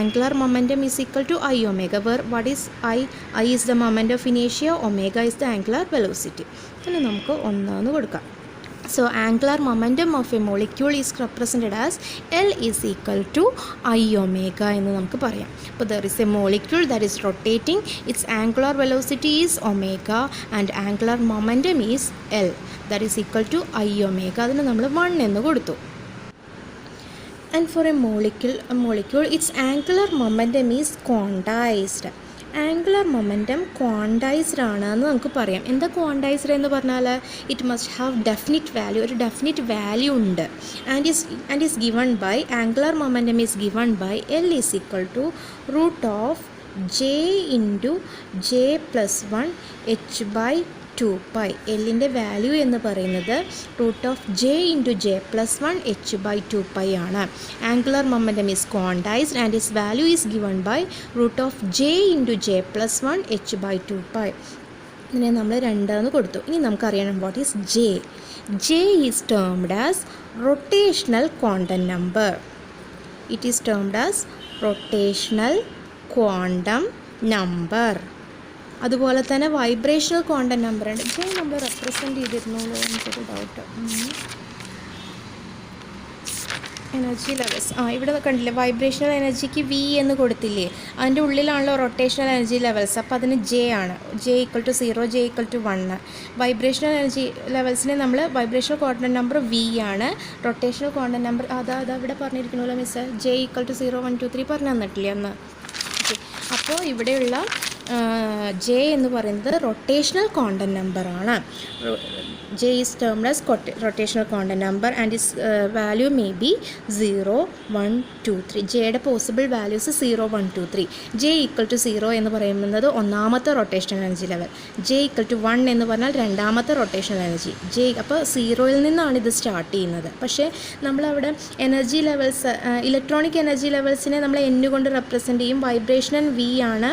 Angular momentum is equal to I omega, where what is I? I is the moment of inertia, omega is the angular velocity. പിന്നെ നമുക്ക് ഒന്നാന്ന് കൊടുക്കാം. So angular momentum of a molecule is represented as L is equal to I omega എന്ന് നമുക്ക് പറയാം. അപ്പോൾ there is a molecule that is rotating, its angular velocity is omega and angular momentum is L, that is equal to I omega. അതിന് നമ്മൾ 1 എന്ന് കൊടുത്തു. And for a molecule its angular momentum is quantized. Angular momentum quantized ആണെന്ന് നമുക്ക് പറയാം. എന്താ quantized എന്ന് പറഞ്ഞാൽ? It must have definite value. ഒരു ഡെഫിനിറ്റ് വാല്യൂ ഉണ്ട്. And is given by angular momentum is given by L is equal to root of J into J+1 H by two pi. എല്ലിൻ്റെ value എന്ന് പറയുന്നത് root of J into J plus 1 H by 2 pi ആണ്. Angular momentum is quantized and is value is given by root of J into J plus 1 H by 2 pi. ഇതിനെ നമ്മൾ 2 കൊടുത്തു. ഇനി നമുക്കറിയണം what is J. J is termed as rotational quantum number. It is termed as rotational quantum number. അതുപോലെ തന്നെ vibrational quantum number ഉണ്ട്. J നമ്മൾ represent ചെയ്തിരുന്നല്ലോ, എനിക്കൊരു ഡൗട്ട്. എനർജി ലെവൽസ് ഇവിടെ കണ്ടില്ലേ, വൈബ്രേഷണൽ എനർജിക്ക് വി എന്ന് കൊടുത്തില്ലേ, അതിൻ്റെ ഉള്ളിലാണല്ലോ റൊട്ടേഷണൽ എനർജി ലെവൽസ്. അപ്പോൾ അതിന് ജെ ആണ്. J equal to 0, J equal to 1. Vibrational energy ലെവൽസിനെ നമ്മൾ വൈബ്രേഷണൽ ക്വാണ്ടം നമ്പർ വി ആണ്. റൊട്ടേഷണൽ ക്വാണ്ടം നമ്പർ അതാ ഇവിടെ പറഞ്ഞിരിക്കണമല്ലോ മിസ്സ്, ജെ ഈക്വൽ ടു 0, 1, 2, 3 പറഞ്ഞു തന്നിട്ടില്ലേ അന്ന്. ഓക്കെ, അപ്പോൾ ഇവിടെയുള്ള ജെ എന്ന് പറയുന്നത് റൊട്ടേഷണൽ ക്വാണ്ടം നമ്പറാണ്. J is termed as rotational quantum number and is value may be 0, 1, 2, 3. ജെയുടെ possible values 0, 1, 2, 3. J equal to 0 എന്ന് പറയുന്നത് ഒന്നാമത്തെ rotational energy level. J equal to 1 എന്ന് പറഞ്ഞാൽ രണ്ടാമത്തെ റൊട്ടേഷണൽ എനർജി. ജെ അപ്പോൾ 0യിൽ നിന്നാണ് ഇത് സ്റ്റാർട്ട് ചെയ്യുന്നത്. പക്ഷേ നമ്മളവിടെ എനർജി ലെവൽസ്, ഇലക്ട്രോണിക് എനർജി ലെവൽസിനെ നമ്മൾ N കൊണ്ട് റെപ്രസെൻറ്റ് ചെയ്യും. വൈബ്രേഷണൽ വി ആണ്,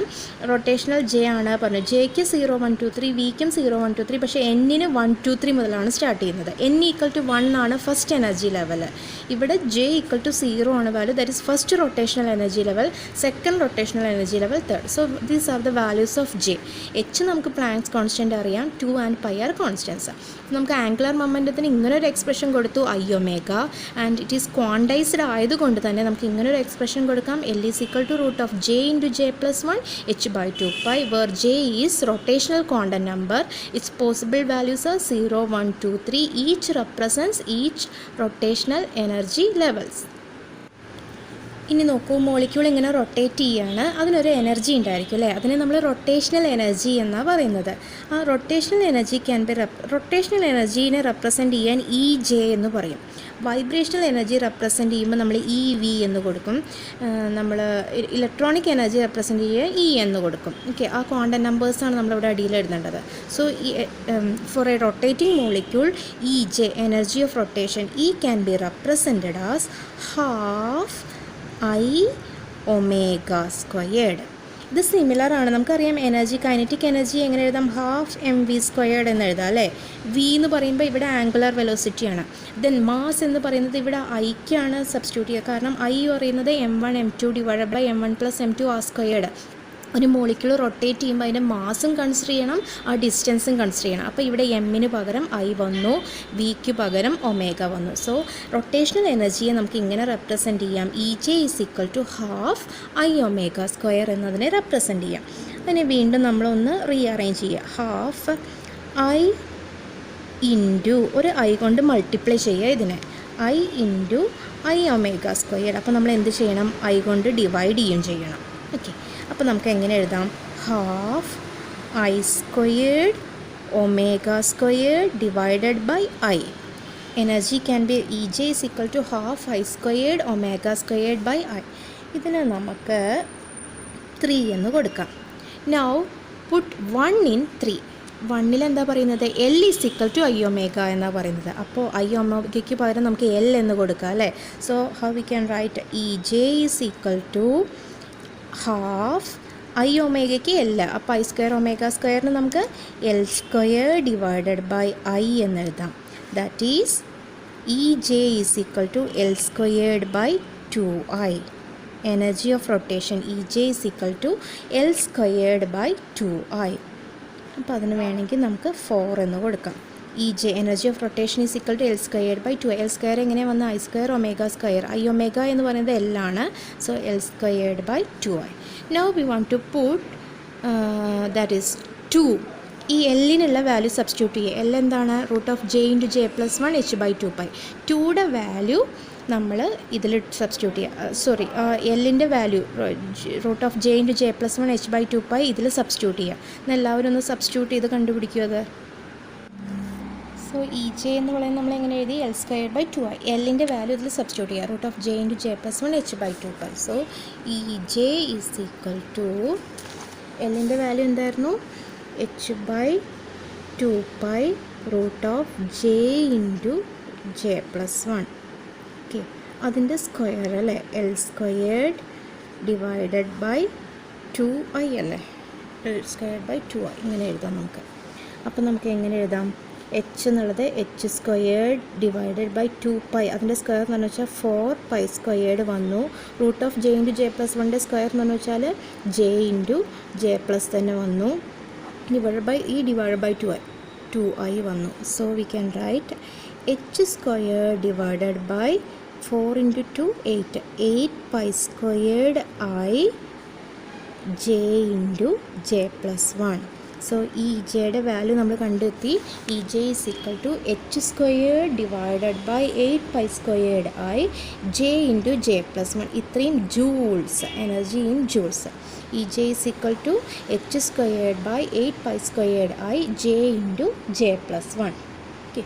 റൊട്ടേഷണൽ ജെ ആണ് പറഞ്ഞു. ജെക്ക് 0, 1, 2, 3, വിക്കും 0, 1, 2, 3. പക്ഷേ എന്നിന് 1, 2, 3 മുതലാണ് സ്റ്റാർട്ട് ചെയ്യുന്നത്. N ഈക്വൽ ടു 1 ആണ് ഫസ്റ്റ് എനർജി ലെവൽ. ഇവിടെ ജെ ഈക്വൽ ടു 0 ആണ് value. That is first rotational energy level, second rotational energy level, third. So these are the values of J. H നമുക്ക് പ്ലാങ്ക്സ് കോൺസ്റ്റൻ്റ് അറിയാം, 2 and pi are constants. നമുക്ക് angular മൊമെൻറ്റത്തിന് ഇങ്ങനൊരു expression കൊടുത്തു, I omega, and it is quantized ആയതുകൊണ്ട് തന്നെ നമുക്ക് ഇങ്ങനൊരു എക്സ്പ്രഷൻ കൊടുക്കാം, L is equal to root of J into J plus 1 H by 2 pi, where J is rotational quantum number. Its possible values are 0, 1, 2, 3. Each represents each rotational energy levels. ഇനി നോക്കൂ, molecule ഇങ്ങനെ rotate ചെയ്യാണ്, അതിനൊരു energy ഉണ്ടായിരിക്കും അല്ലേ, അതിനെ നമ്മൾ rotational energy എന്നാണ് പറയുന്നത്. ആ റൊട്ടേഷണൽ എനർജി റൊട്ടേഷണൽ എനർജീനെ റെപ്രസെൻറ്റ് ചെയ്യാൻ ഇ ജെ എന്ന് പറയും. വൈബ്രേഷണൽ എനർജി റെപ്രസെൻറ്റ് ചെയ്യുമ്പോൾ നമ്മൾ ഇ വി എന്ന് കൊടുക്കും. നമ്മൾ ഇലക്ട്രോണിക് എനർജി റെപ്രസെൻറ്റ് ചെയ്യാൻ ഇ എന്ന് കൊടുക്കും. ഓക്കെ, ആ ക്വാണ്ടം നമ്പേഴ്സാണ് നമ്മളിവിടെ അടിയിൽ എഴുതേണ്ടത്. So for a rotating molecule E J, energy of rotation, E can be represented as half I omega squared. ഇത് സിമിലർ ആണ്, നമുക്കറിയാം എനർജി, കൈനറ്റിക് എനർജി എങ്ങനെ എഴുതാം, ഹാഫ് എം വി സ്ക്വയേർഡ് എന്ന് എഴുതാം അല്ലേ. വി എന്ന് പറയുമ്പോൾ ഇവിടെ ആംഗുലർ വെലോസിറ്റിയാണ്. ദെൻ മാസ് എന്ന് പറയുന്നത് ഇവിടെ ഐക്കാണ് സബ്സ്റ്റിറ്റ്യൂട്ട് ചെയ്യുക, കാരണം ഐ പറയുന്നത് m1 m2 divided by m1 + m2 R squared. ഒരു മോളിക്യൂൾ റൊട്ടേറ്റ് ചെയ്യുമ്പോൾ അതിൻ്റെ മാസും കൺസിഡർ ചെയ്യണം, ആ ഡിസ്റ്റൻസും കൺസിഡർ ചെയ്യണം. അപ്പോൾ ഇവിടെ എമ്മിന് പകരം ഐ വന്നു, വിക്ക് പകരം ഒമേഗ വന്നു. സോ റൊട്ടേഷണൽ എനർജിയെ നമുക്ക് ഇങ്ങനെ റെപ്രസെൻറ്റ് ചെയ്യാം, E J is equal to half I omega square എന്നതിനെ റെപ്രസെൻറ്റ് ചെയ്യാം. അതിനെ വീണ്ടും നമ്മളൊന്ന് റീഅറേഞ്ച് ചെയ്യുക, ഹാഫ് ഐ ഇൻറ്റു ഒരു ഐ കൊണ്ട് മൾട്ടിപ്ലൈ ചെയ്യുക ഇതിനെ, I into I omega square. അപ്പോൾ നമ്മൾ എന്ത് ചെയ്യണം, ഐ കൊണ്ട് ഡിവൈഡ് ചെയ്യുകയും ചെയ്യണം. ഓക്കെ, അപ്പോൾ നമുക്ക് എങ്ങനെ എഴുതാം, half I squared omega squared divided by I. Energy can be E J is equal to half I squared omega squared by I. ഇതിന് നമുക്ക് 3 എന്ന് കൊടുക്കാം. Now put 1 in 3. 1ൽ എന്താ പറയുന്നത്, L is equal to I omega എന്നാണ് പറയുന്നത്. അപ്പോൾ ഐ ഒമേഗയ്ക്ക് പകരം നമുക്ക് എൽ എന്ന് കൊടുക്കാം അല്ലേ. So how we can write, E J is equal to half I ഒമേഗയ്ക്ക് എൽ, അപ്പോൾ ഐ സ്ക്വയർ ഒമേഗ സ്ക്വയറിന് നമുക്ക് L square divided by I എന്ന് എഴുതാം. That is E J is equal to L squared by 2i. Energy of rotation E J is equal to L squared by 2i. അപ്പോൾ അതിന് വേണമെങ്കിൽ നമുക്ക് 4 എന്ന് കൊടുക്കാം. E J energy of rotation is equal to L squared by 2. L square എങ്ങനെ വന്ന, I square omega square, I omega എന്ന് പറയുന്നത് എൽ ആണ്. So L squared by 2i. Now we want to put that is 2. ഈ എല്ലിനുള്ള value substitute ചെയ്യുക. L എന്താണ്, root of J into J plus 1 H by 2 pi. 2യുടെ value നമ്മൾ ഇതിൽ സബ്സ്റ്റിറ്റ്യൂട്ട് ചെയ്യുക. എല്ലിൻ്റെ value root of J into J plus 1 H by 2 pi ഇതിൽ സബ്സ്റ്റിറ്റ്യൂട്ട് ചെയ്യുക. എന്നാൽ എല്ലാവരും ഒന്ന് സബ്സ്റ്റിറ്റ്യൂട്ട് ചെയ്ത് കണ്ടുപിടിക്കുക അത്. സോ ഇ ജെ എന്ന് പറയുന്നത് നമ്മൾ എങ്ങനെ എഴുതി, എൽ സ്ക്വയർ ബൈ 2i. എല്ലിൻ്റെ വാല്യൂ ഇതിൽ സബ്സ്റ്റിറ്റ്യൂട്ട് ചെയ്യുക, root of J into J plus 1 H by 2 pi. So E J is equal to, എല്ലിൻ്റെ വാല്യൂ എന്തായിരുന്നു, H by 2 pi root of j into j plus 1. Okay, അതിൻ്റെ square അല്ലേ, L squared divided by 2i അല്ലേ, L squared by 2i ഇങ്ങനെ എഴുതാം നമുക്ക്. അപ്പം നമുക്ക് എങ്ങനെ എഴുതാം, എച്ച് എന്നുള്ളത് എച്ച് സ്ക്വയേർഡ് ഡിവൈഡഡ് ബൈ 2 അതിൻ്റെ സ്ക്വയർ എന്ന് വെച്ചാൽ 4 സ്ക്വയേർഡ് വന്നു. Root of J into J plus 1ൻ്റെ സ്ക്വയർ എന്ന് വെച്ചാൽ ജെ ഇൻറ്റു ജെ പ്ലസ് തന്നെ വന്നു, ഡിവൈഡഡ് ബൈ 2i വന്നു. So we can write H squared divided by 4 into 2 8 squared I J into J plus 1. So ഈ ജെയുടെ value നമ്മൾ കണ്ടെത്തി. E J is equal to H squared divided by 8 squared I J into J plus 1. ഇത്രയും joules, energy in joules. E J is equal to H squared by 8 squared I J into J plus 1. Okay,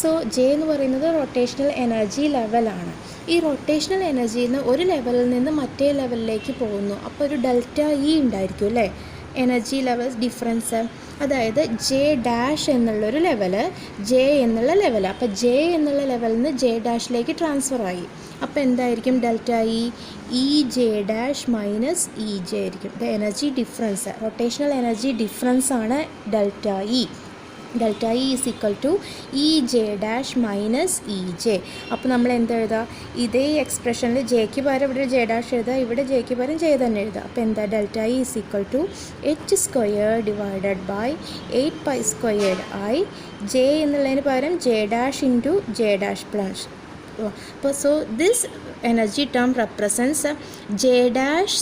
so J എന്ന് പറയുന്നത് rotational energy ലെവലാണ്. ഈ rotational എനർജിയിൽ നിന്ന് ഒരു ലെവലിൽ നിന്ന് മറ്റേ ലെവലിലേക്ക് പോകുന്നു. അപ്പോൾ ഒരു ഡെൽറ്റ ഇ ഉണ്ടായിരിക്കും അല്ലേ, എനർജി ലെവൽ ഡിഫറൻസ്. അതായത് ജെ ഡാഷ് എന്നുള്ളൊരു ലെവല്, ജെ എന്നുള്ള ലെവൽ. അപ്പോൾ ജെ എന്നുള്ള ലെവലിൽ നിന്ന് ജെ ഡാഷിലേക്ക് ട്രാൻസ്ഫർ ആയി. അപ്പോൾ എന്തായിരിക്കും delta E J dash minus E J ആയിരിക്കും. Energy difference, rotational energy difference ആണ് delta E. Delta E is equal to E J dash minus E J. അപ്പോൾ നമ്മൾ എന്താ എഴുതുക, ഇതേ എക്സ്പ്രഷനിൽ ജെക്ക് പകരം ഇവിടെ ജെ ഡാഷ് എഴുതുക, ഇവിടെ ജെക്ക് പകരം ജെ തന്നെ എഴുതുക. അപ്പോൾ എന്താ delta E is equal to H square divided by 8 squared I J എന്നുള്ളതിന് പകരം J dash into J dash plus. അപ്പോൾ so this energy term represents J dash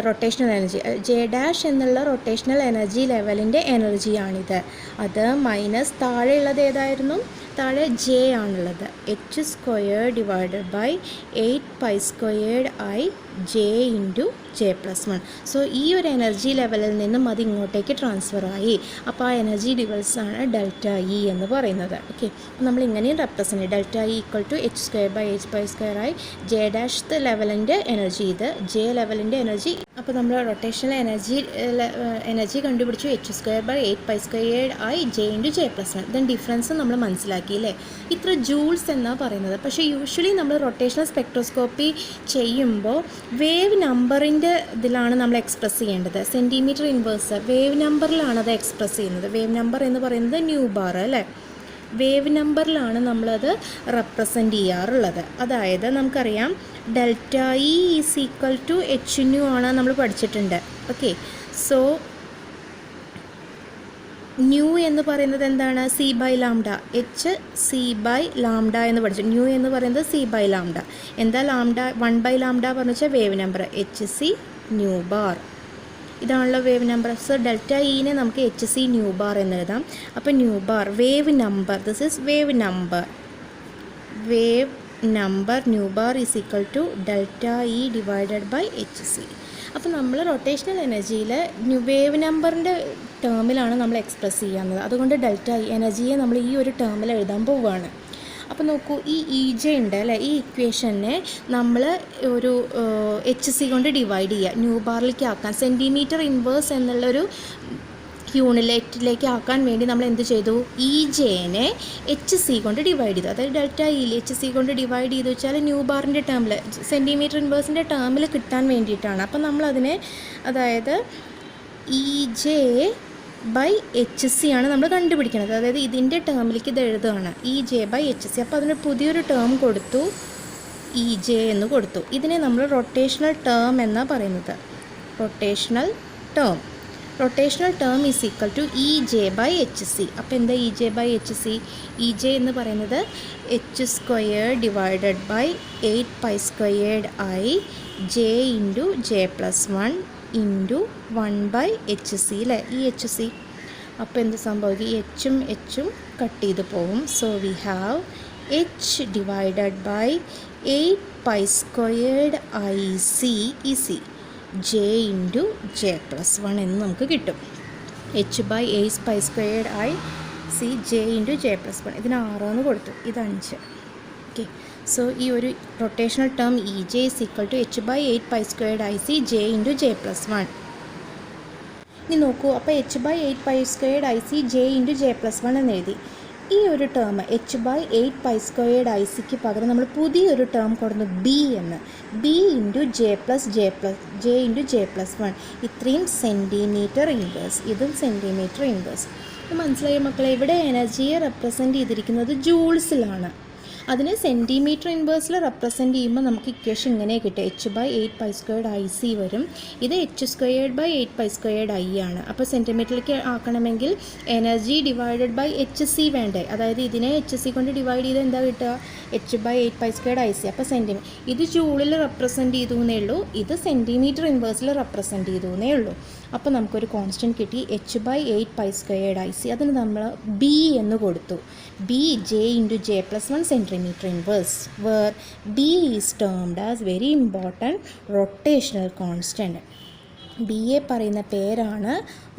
rotational energy. J dash എന്നുള്ള റൊട്ടേഷണൽ എനർജി ലെവലിൻ്റെ എനർജിയാണിത്. അത് minus താഴെയുള്ളത് ഏതായിരുന്നു, താഴെ ജെ ആണുള്ളത്, H square divided by 8 squared I J into J plus 1. So ഈ ഒരു എനർജി ലെവലിൽ നിന്നും അത് ഇങ്ങോട്ടേക്ക് ട്രാൻസ്ഫർ ആയി. അപ്പോൾ ആ എനർജി ലെവൽസാണ് ഡെൽറ്റ ഇ എന്ന് പറയുന്നത്. ഓക്കെ, നമ്മൾ ഇങ്ങനെയും represent delta E equal to H square by 8 square ആയി ജെ ഡാഷ് ലെവലിൻ്റെ എനർജി, ഇത് ജെ ലെവലിൻ്റെ എനർജി. അപ്പോൾ നമ്മൾ റൊട്ടേഷണൽ എനർജി കണ്ടുപിടിച്ചു, H square by 8 squared I J into J plus 1. Then difference നമ്മൾ മനസ്സിലാക്കി അല്ലേ, ഇത്ര ജൂൾസ് എന്നാണ് പറയുന്നത്. പക്ഷേ യൂഷ്വലി നമ്മൾ റൊട്ടേഷണൽ സ്പെക്ട്രോസ്കോപ്പി ചെയ്യുമ്പോൾ വേവ് നമ്പറിൻ്റെ ഇതിലാണ് നമ്മൾ എക്സ്പ്രസ് ചെയ്യേണ്ടത്. സെൻറ്റിമീറ്റർ ഇൻവേഴ്സ് വേവ് നമ്പറിലാണ് അത് എക്സ്പ്രസ് ചെയ്യുന്നത്. വേവ് നമ്പർ എന്ന് പറയുന്നത് ന്യൂ ബാർ അല്ലേ, വേവ് നമ്പറിലാണ് നമ്മളത് റെപ്രസെൻ്റ് ചെയ്യാറുള്ളത്. അതായത് നമുക്കറിയാം delta E is equal to H nu ആണ് നമ്മൾ പഠിച്ചിട്ടുണ്ട്. ഓക്കെ, സോ ന്യൂ എന്ന് പറയുന്നത് എന്താണ്, C by lambda, H C by lambda എന്ന് പഠിച്ചു. ന്യൂ എന്ന് പറയുന്നത് സി ബൈ ലാംഡ. എന്താ ലാംഡ, 1 ബൈ ലാംഡ പറഞ്ഞു വെച്ചാൽ wave number, H C nu bar, ഇതാണല്ലോ വേവ് നമ്പർ. സോ ഡെൽറ്റ ഇനെ നമുക്ക് എച്ച് സി ന്യൂ ബാർ എന്ന് എഴുതാം. അപ്പോൾ nu bar wave number, this is wave number, nu bar is equal to delta E divided by H C. അപ്പോൾ നമ്മൾ rotational എനർജിയിൽ wave നമ്പറിൻ്റെ ടേമിലാണ് നമ്മൾ എക്സ്പ്രസ് ചെയ്യുന്നത്. അതുകൊണ്ട് ഡെൽറ്റ ഇ എനർജിയെ നമ്മൾ ഈ ഒരു ടേമിൽ എഴുതാൻ പോവുകയാണ്. അപ്പോൾ നോക്കൂ, ഈ ഇ ജെ ഉണ്ട് അല്ലേ, ഈ ഇക്വേഷനെ നമ്മൾ ഒരു എച്ച് സി കൊണ്ട് ഡിവൈഡ് ചെയ്യുക, ന്യൂ ബാറിലേക്ക് ആക്കാൻ, സെൻറ്റിമീറ്റർ ഇൻവേഴ്സ് എന്നുള്ളൊരു യൂണിറ്റിലേക്ക് ആക്കാൻ വേണ്ടി നമ്മൾ എന്ത് ചെയ്തു, ഇ ജെനെ എച്ച് സി കൊണ്ട് ഡിവൈഡ് ചെയ്തു. അതായത് ഡെൽറ്റ ഇയിൽ എച്ച് സി കൊണ്ട് ഡിവൈഡ് ചെയ്തു വെച്ചാൽ ന്യൂ ബാറിൻ്റെ ടേമിൽ, സെൻറ്റിമീറ്റർ ഇൻവേഴ്സിൻ്റെ ടേമിൽ കിട്ടാൻ വേണ്ടിയിട്ടാണ്. അപ്പം നമ്മളതിനെ, അതായത് E J by H C ആണ് നമ്മൾ കണ്ടുപിടിക്കുന്നത്. അതായത് ഇതിൻ്റെ ടേമിലേക്ക് ഇത് എഴുതുകയാണ്, E J by H C. അപ്പോൾ അതിന് പുതിയൊരു ടേം കൊടുത്തു, ഇ ജെ എന്ന് കൊടുത്തു. ഇതിനെ നമ്മൾ റൊട്ടേഷണൽ ടേം എന്നാണ് പറയുന്നത്. Rotational term is equal to E J by H C. അപ്പോൾ എന്താ E J by H C, E J എന്ന് പറയുന്നത് H square divided by 8 squared I J into J plus 1 into 1 by H C അല്ലേ, ഈ H C. അപ്പോൾ എന്ത് സംഭവിക്കും, എച്ചും എച്ചും cut ചെയ്ത് പോകും. So we have H divided by 8 squared I C E C J into J plus 1 എന്ന് നമുക്ക് കിട്ടും. H by 8 squared I C J into J plus 1, ഇതിന് 6 എന്ന് കൊടുത്തു, ഇത് 5. ഓക്കെ, സോ ഈ ഒരു rotational term E J is equal to H by 8 squared I C J into J plus 1. ഇനി നോക്കൂ, അപ്പോൾ h/8π² IC j × j+1 എന്ന് എഴുതി. ഈ ഒരു ടേം h/8π²ICക്ക് പകരം നമ്മൾ പുതിയൊരു ടേം കൊടുന്നു ബി എന്ന്. B × j+1. ഇത്രയും സെൻറ്റിമീറ്റർ ഇൻവേഴ്സ്, ഇതും സെൻറ്റിമീറ്റർ ഇൻവേഴ്സ്. മനസ്സിലായ മക്കളെ? ഇവിടെ എനർജിയെ റെപ്രസെൻറ്റ് ചെയ്തിരിക്കുന്നത് ജൂൾസിലാണ്. അതിനെ സെൻറ്റിമീറ്റർ ഇൻവേഴ്സിൽ റെപ്രസെൻറ്റ് ചെയ്യുമ്പോൾ നമുക്ക് ഇക്വേഷൻ ഇങ്ങനെ കിട്ടും. h/8π² വരും. ഇത് h²/8π² ആണ്. അപ്പോൾ സെൻറ്റിമീറ്ററിലേക്ക് ആക്കണമെങ്കിൽ എനർജി ഡിവൈഡഡ് ബൈ HC വേണ്ടേ? അതായത് ഇതിനെ HC കൊണ്ട് ഡിവൈഡ് ചെയ്ത് എന്താ കിട്ടുക? h/8π². അപ്പോൾ സെൻറ്റിമീറ്റർ. ഇത് ജൂളിൽ റെപ്രസെൻറ്റ് ചെയ്തു എന്നേ ഉള്ളൂ, ഇത് സെൻറ്റിമീറ്റർ ഇൻവേഴ്സിൽ റെപ്രസെൻറ്റ് ചെയ്തു എന്നേ ഉള്ളൂ. അപ്പോൾ നമുക്കൊരു കോൺസ്റ്റൻറ്റ് കിട്ടി h/8π². അതിന് നമ്മൾ ബി എന്ന് കൊടുത്തു. B j × j+1 centimeter inverse, where B is termed as very important rotational constant. B എ പറയുന്ന പേരാണ്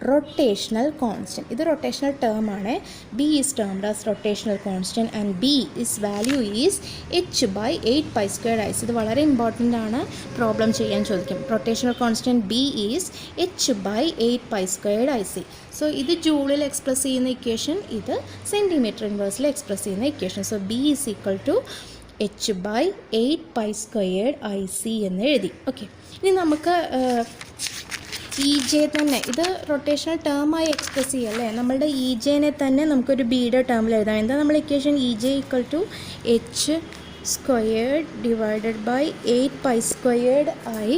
റൊട്ടേഷണൽ കോൺസ്റ്റൻറ്റ്. ഇത് റൊട്ടേഷണൽ ടേം ആണ്. B is termed as rotational constant and B is value is h/8π². ഇത് വളരെ important ആണ്, problem ചെയ്യാൻ ചോദിക്കും. Rotational constant B is h/8π². So ഇത് ജൂളിൽ എക്സ്പ്രസ് ചെയ്യുന്ന ഇക്വേഷൻ, ഇത് സെൻറ്റിമീറ്റർ ഇൻവേഴ്സിൽ എക്സ്പ്രസ് ചെയ്യുന്ന equation. So B is equal to h/8π²IC എന്ന് എഴുതി. ഓക്കെ, ഇനി നമുക്ക് ഇ ജെ തന്നെ, ഇത് റൊട്ടേഷണൽ ടേമായി എക്സ്പ്രസ് ചെയ്യല്ലേ. നമ്മളുടെ ഇ ജെനെ തന്നെ നമുക്കൊരു ബിയുടെ ടേമിൽ എഴുതാം. എന്താ നമ്മൾ equation? E J equal to h² divided by 8π²I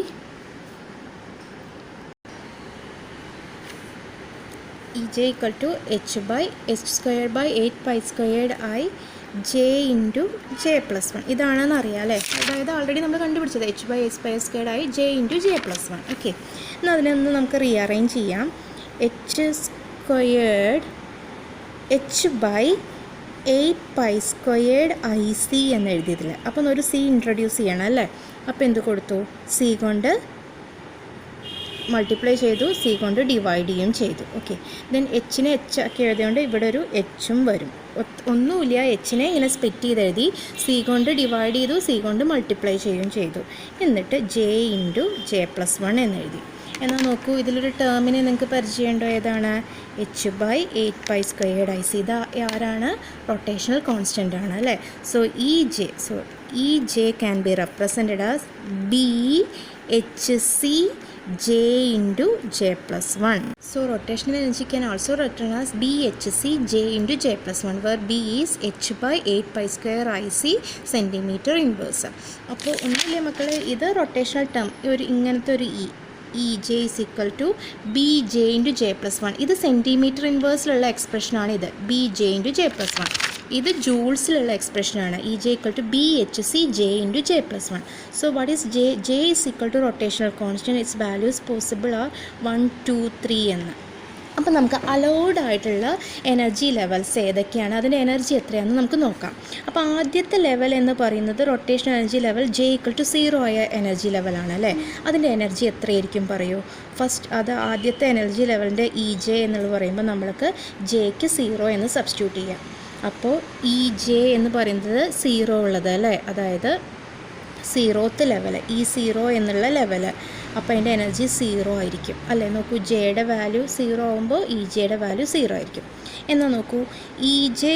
EJ equal to h/h²/8π²I j × j+1. ഇതാണെന്ന് അറിയാം അല്ലേ? അതായത് ആൾറെഡി നമ്മൾ കണ്ടുപിടിച്ചത് h/8π²I j × j+1. ഓക്കെ, എന്നാൽ അതിനൊന്ന് നമുക്ക് റീഅറേഞ്ച് ചെയ്യാം. h²h/8π²IC എന്ന് എഴുതിയതില്ല. അപ്പം ഒരു സി ഇൻട്രൊഡ്യൂസ് ചെയ്യണം അല്ലേ? അപ്പോൾ എന്ത് കൊടുത്തു? സി കൊണ്ട് മൾട്ടിപ്ലൈ ചെയ്തു, സി കൊണ്ട് ഡിവൈഡ് ചെയ്യുകയും ചെയ്തു. ഓക്കെ, ദെൻ എച്ചിനെ എച്ച് ആക്കി എഴുതിയോണ്ട് ഇവിടെ ഒരു എച്ചും വരും. ഒന്നുമില്ല, എച്ചിനെ ഇങ്ങനെ സ്പ്ലിറ്റ് ചെയ്ത് എഴുതി, സി കൊണ്ട് ഡിവൈഡ് ചെയ്തു, സി കൊണ്ട് മൾട്ടിപ്ലൈ ചെയ്യുകയും ചെയ്തു. എന്നിട്ട് j × j+1 എന്ന് എഴുതി. എന്നാൽ നോക്കൂ, ഇതിലൊരു ടേമിനെ നിങ്ങൾക്ക് പരിചയമുണ്ടോ? ഏതാണ്? h/8π²IC. ഇത് ആരാണ്? റൊട്ടേഷണൽ കോൺസ്റ്റൻ്റ് ആണ് അല്ലേ? സോ ഈ J can be represented as BHC j × j+1. So rotational energy can also written as BHC j × j+1, where B is h/8π²IC centimeter inverse. അപ്പോൾ ഒന്നുമില്ല മക്കളെ, ഇത് റൊട്ടേഷണൽ ടേം, ഇങ്ങനത്തെ ഒരു E J is equal to B J × j+1. ഇത് centimetre ഇൻവേഴ്സിലുള്ള എക്സ്പ്രഷനാണ്. ഇത് B J × j+1. ഇത് ജൂൾസിലുള്ള എക്സ്പ്രഷനാണ്. E J equal to BHC j × j+1. So what is J? J is equal to rotational constant. Its values possible are 1, 2, 3 എന്ന്. അപ്പോൾ നമുക്ക് allowed ആയിട്ടുള്ള energy levels ഏതൊക്കെയാണ്, അതിൻ്റെ എനർജി എത്രയാണെന്ന് നമുക്ക് നോക്കാം. അപ്പോൾ ആദ്യത്തെ ലെവൽ എന്ന് പറയുന്നത് റൊട്ടേഷണൽ എനർജി ലെവൽ j = 0 ആയ എനർജി ലെവലാണ് അല്ലേ? അതിൻ്റെ എനർജി എത്രയായിരിക്കും പറയൂ? ഫസ്റ്റ് അത് ആദ്യത്തെ എനർജി ലെവലിൻ്റെ ഇ ജെ എന്നുള്ളത് പറയുമ്പോൾ നമ്മൾക്ക് ജെക്ക് 0 എന്ന് സബ്സ്റ്റിറ്റ്യൂട്ട് ചെയ്യാം. അപ്പോൾ ഇ ജെ എന്ന് പറയുന്നത് 0 ഉള്ളത് അല്ലേ? അതായത് 0th ലെവൽ, ഈ 0 എന്നുള്ള ലെവൽ. അപ്പോൾ അതിൻ്റെ എനർജി 0 ആയിരിക്കും അല്ലേ? നോക്കൂ, ജെയുടെ വാല്യൂ 0 ആകുമ്പോൾ ഇ ജെയുടെ വാല്യൂ 0 ആയിരിക്കും. എന്നാൽ നോക്കൂ, E J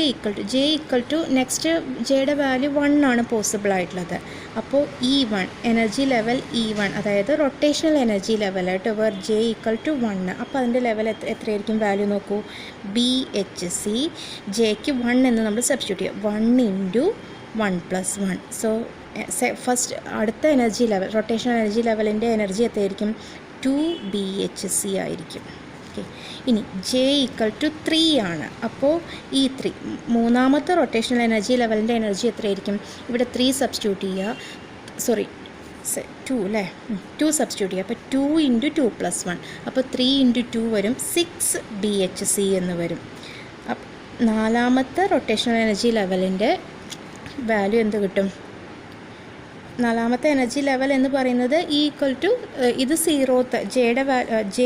equal to next ജെയുടെ വാല്യൂ 1 ആണ് പോസിബിൾ ആയിട്ടുള്ളത്. അപ്പോൾ E1 എനർജി ലെവൽ E1, അതായത് റൊട്ടേഷണൽ എനർജി ലെവൽ ആയിട്ട് വേർ j = 1. അപ്പോൾ അതിൻ്റെ ലെവൽ എത്രയായിരിക്കും വാല്യൂ? നോക്കൂ, BHC ജെക്ക് 1 എന്ന് നമ്മൾ സബ്സ്റ്റിറ്റ്യൂട്ട് ചെയ്യും. 1 × 1+1. സോ ഫസ്റ്റ് അടുത്ത എനർജി ലെവൽ, റൊട്ടേഷണൽ എനർജി ലെവലിൻ്റെ എനർജി എത്രയായിരിക്കും? 2 BHC ആയിരിക്കും. ഓക്കെ, ഇനി j = 3 ആണ്. അപ്പോൾ ഈ 3 മൂന്നാമത്തെ റൊട്ടേഷണൽ എനർജി ലെവലിൻ്റെ എനർജി എത്രയായിരിക്കും? ഇവിടെ 3 സബ്സ്റ്റിറ്റ്യൂട്ട് ചെയ്യുക, 2 അല്ലേ? 2 സബ്സ്റ്റിറ്റ്യൂട്ട് ചെയ്യുക. അപ്പോൾ 2 × 2+1. അപ്പോൾ 3 × 2 വരും, 6 BHC എന്ന് വരും. നാലാമത്തെ റൊട്ടേഷണൽ എനർജി ലെവലിൻ്റെ വാല്യൂ എന്ത് കിട്ടും? നാലാമത്തെ എനർജി ലെവൽ എന്ന് പറയുന്നത് ഇത് 0th ജെയുടെ j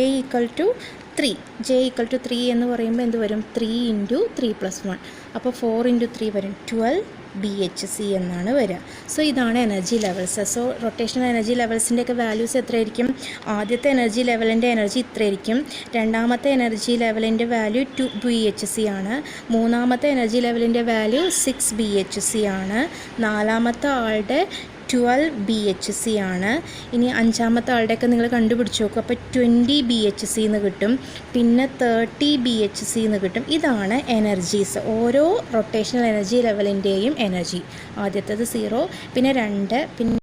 = 3 എന്ന് പറയുമ്പോൾ എന്ത് വരും? 3 × 3+1. അപ്പോൾ 4 × 3 വരും, 12 BHC എന്നാണ് വരിക. സോ ഇതാണ് energy levels. So rotational energy ലെവൽസിൻ്റെയൊക്കെ വാല്യൂസ് എത്രയായിരിക്കും? ആദ്യത്തെ എനർജി ലെവലിൻ്റെ എനർജി ഇത്രയായിരിക്കും. രണ്ടാമത്തെ എനർജി ലെവലിൻ്റെ വാല്യൂ 2 BHC ആണ്. മൂന്നാമത്തെ എനർജി ലെവലിൻ്റെ വാല്യൂ 6 BHC ആണ്. നാലാമത്തെ ആളുടെ 12 BHC ആണ്. ഇനി അഞ്ചാമത്തെ ആളുടെയൊക്കെ നിങ്ങൾ കണ്ടുപിടിച്ച് നോക്കും. അപ്പോൾ 20 BHC എന്ന് കിട്ടും. പിന്നെ 30 BHC എന്ന് കിട്ടും. ഇതാണ് എനർജീസ്, ഓരോ റൊട്ടേഷണൽ എനർജി ലെവലിൻ്റെയും എനർജി. ആദ്യത്തേത് 0, പിന്നെ 2, പിന്നെ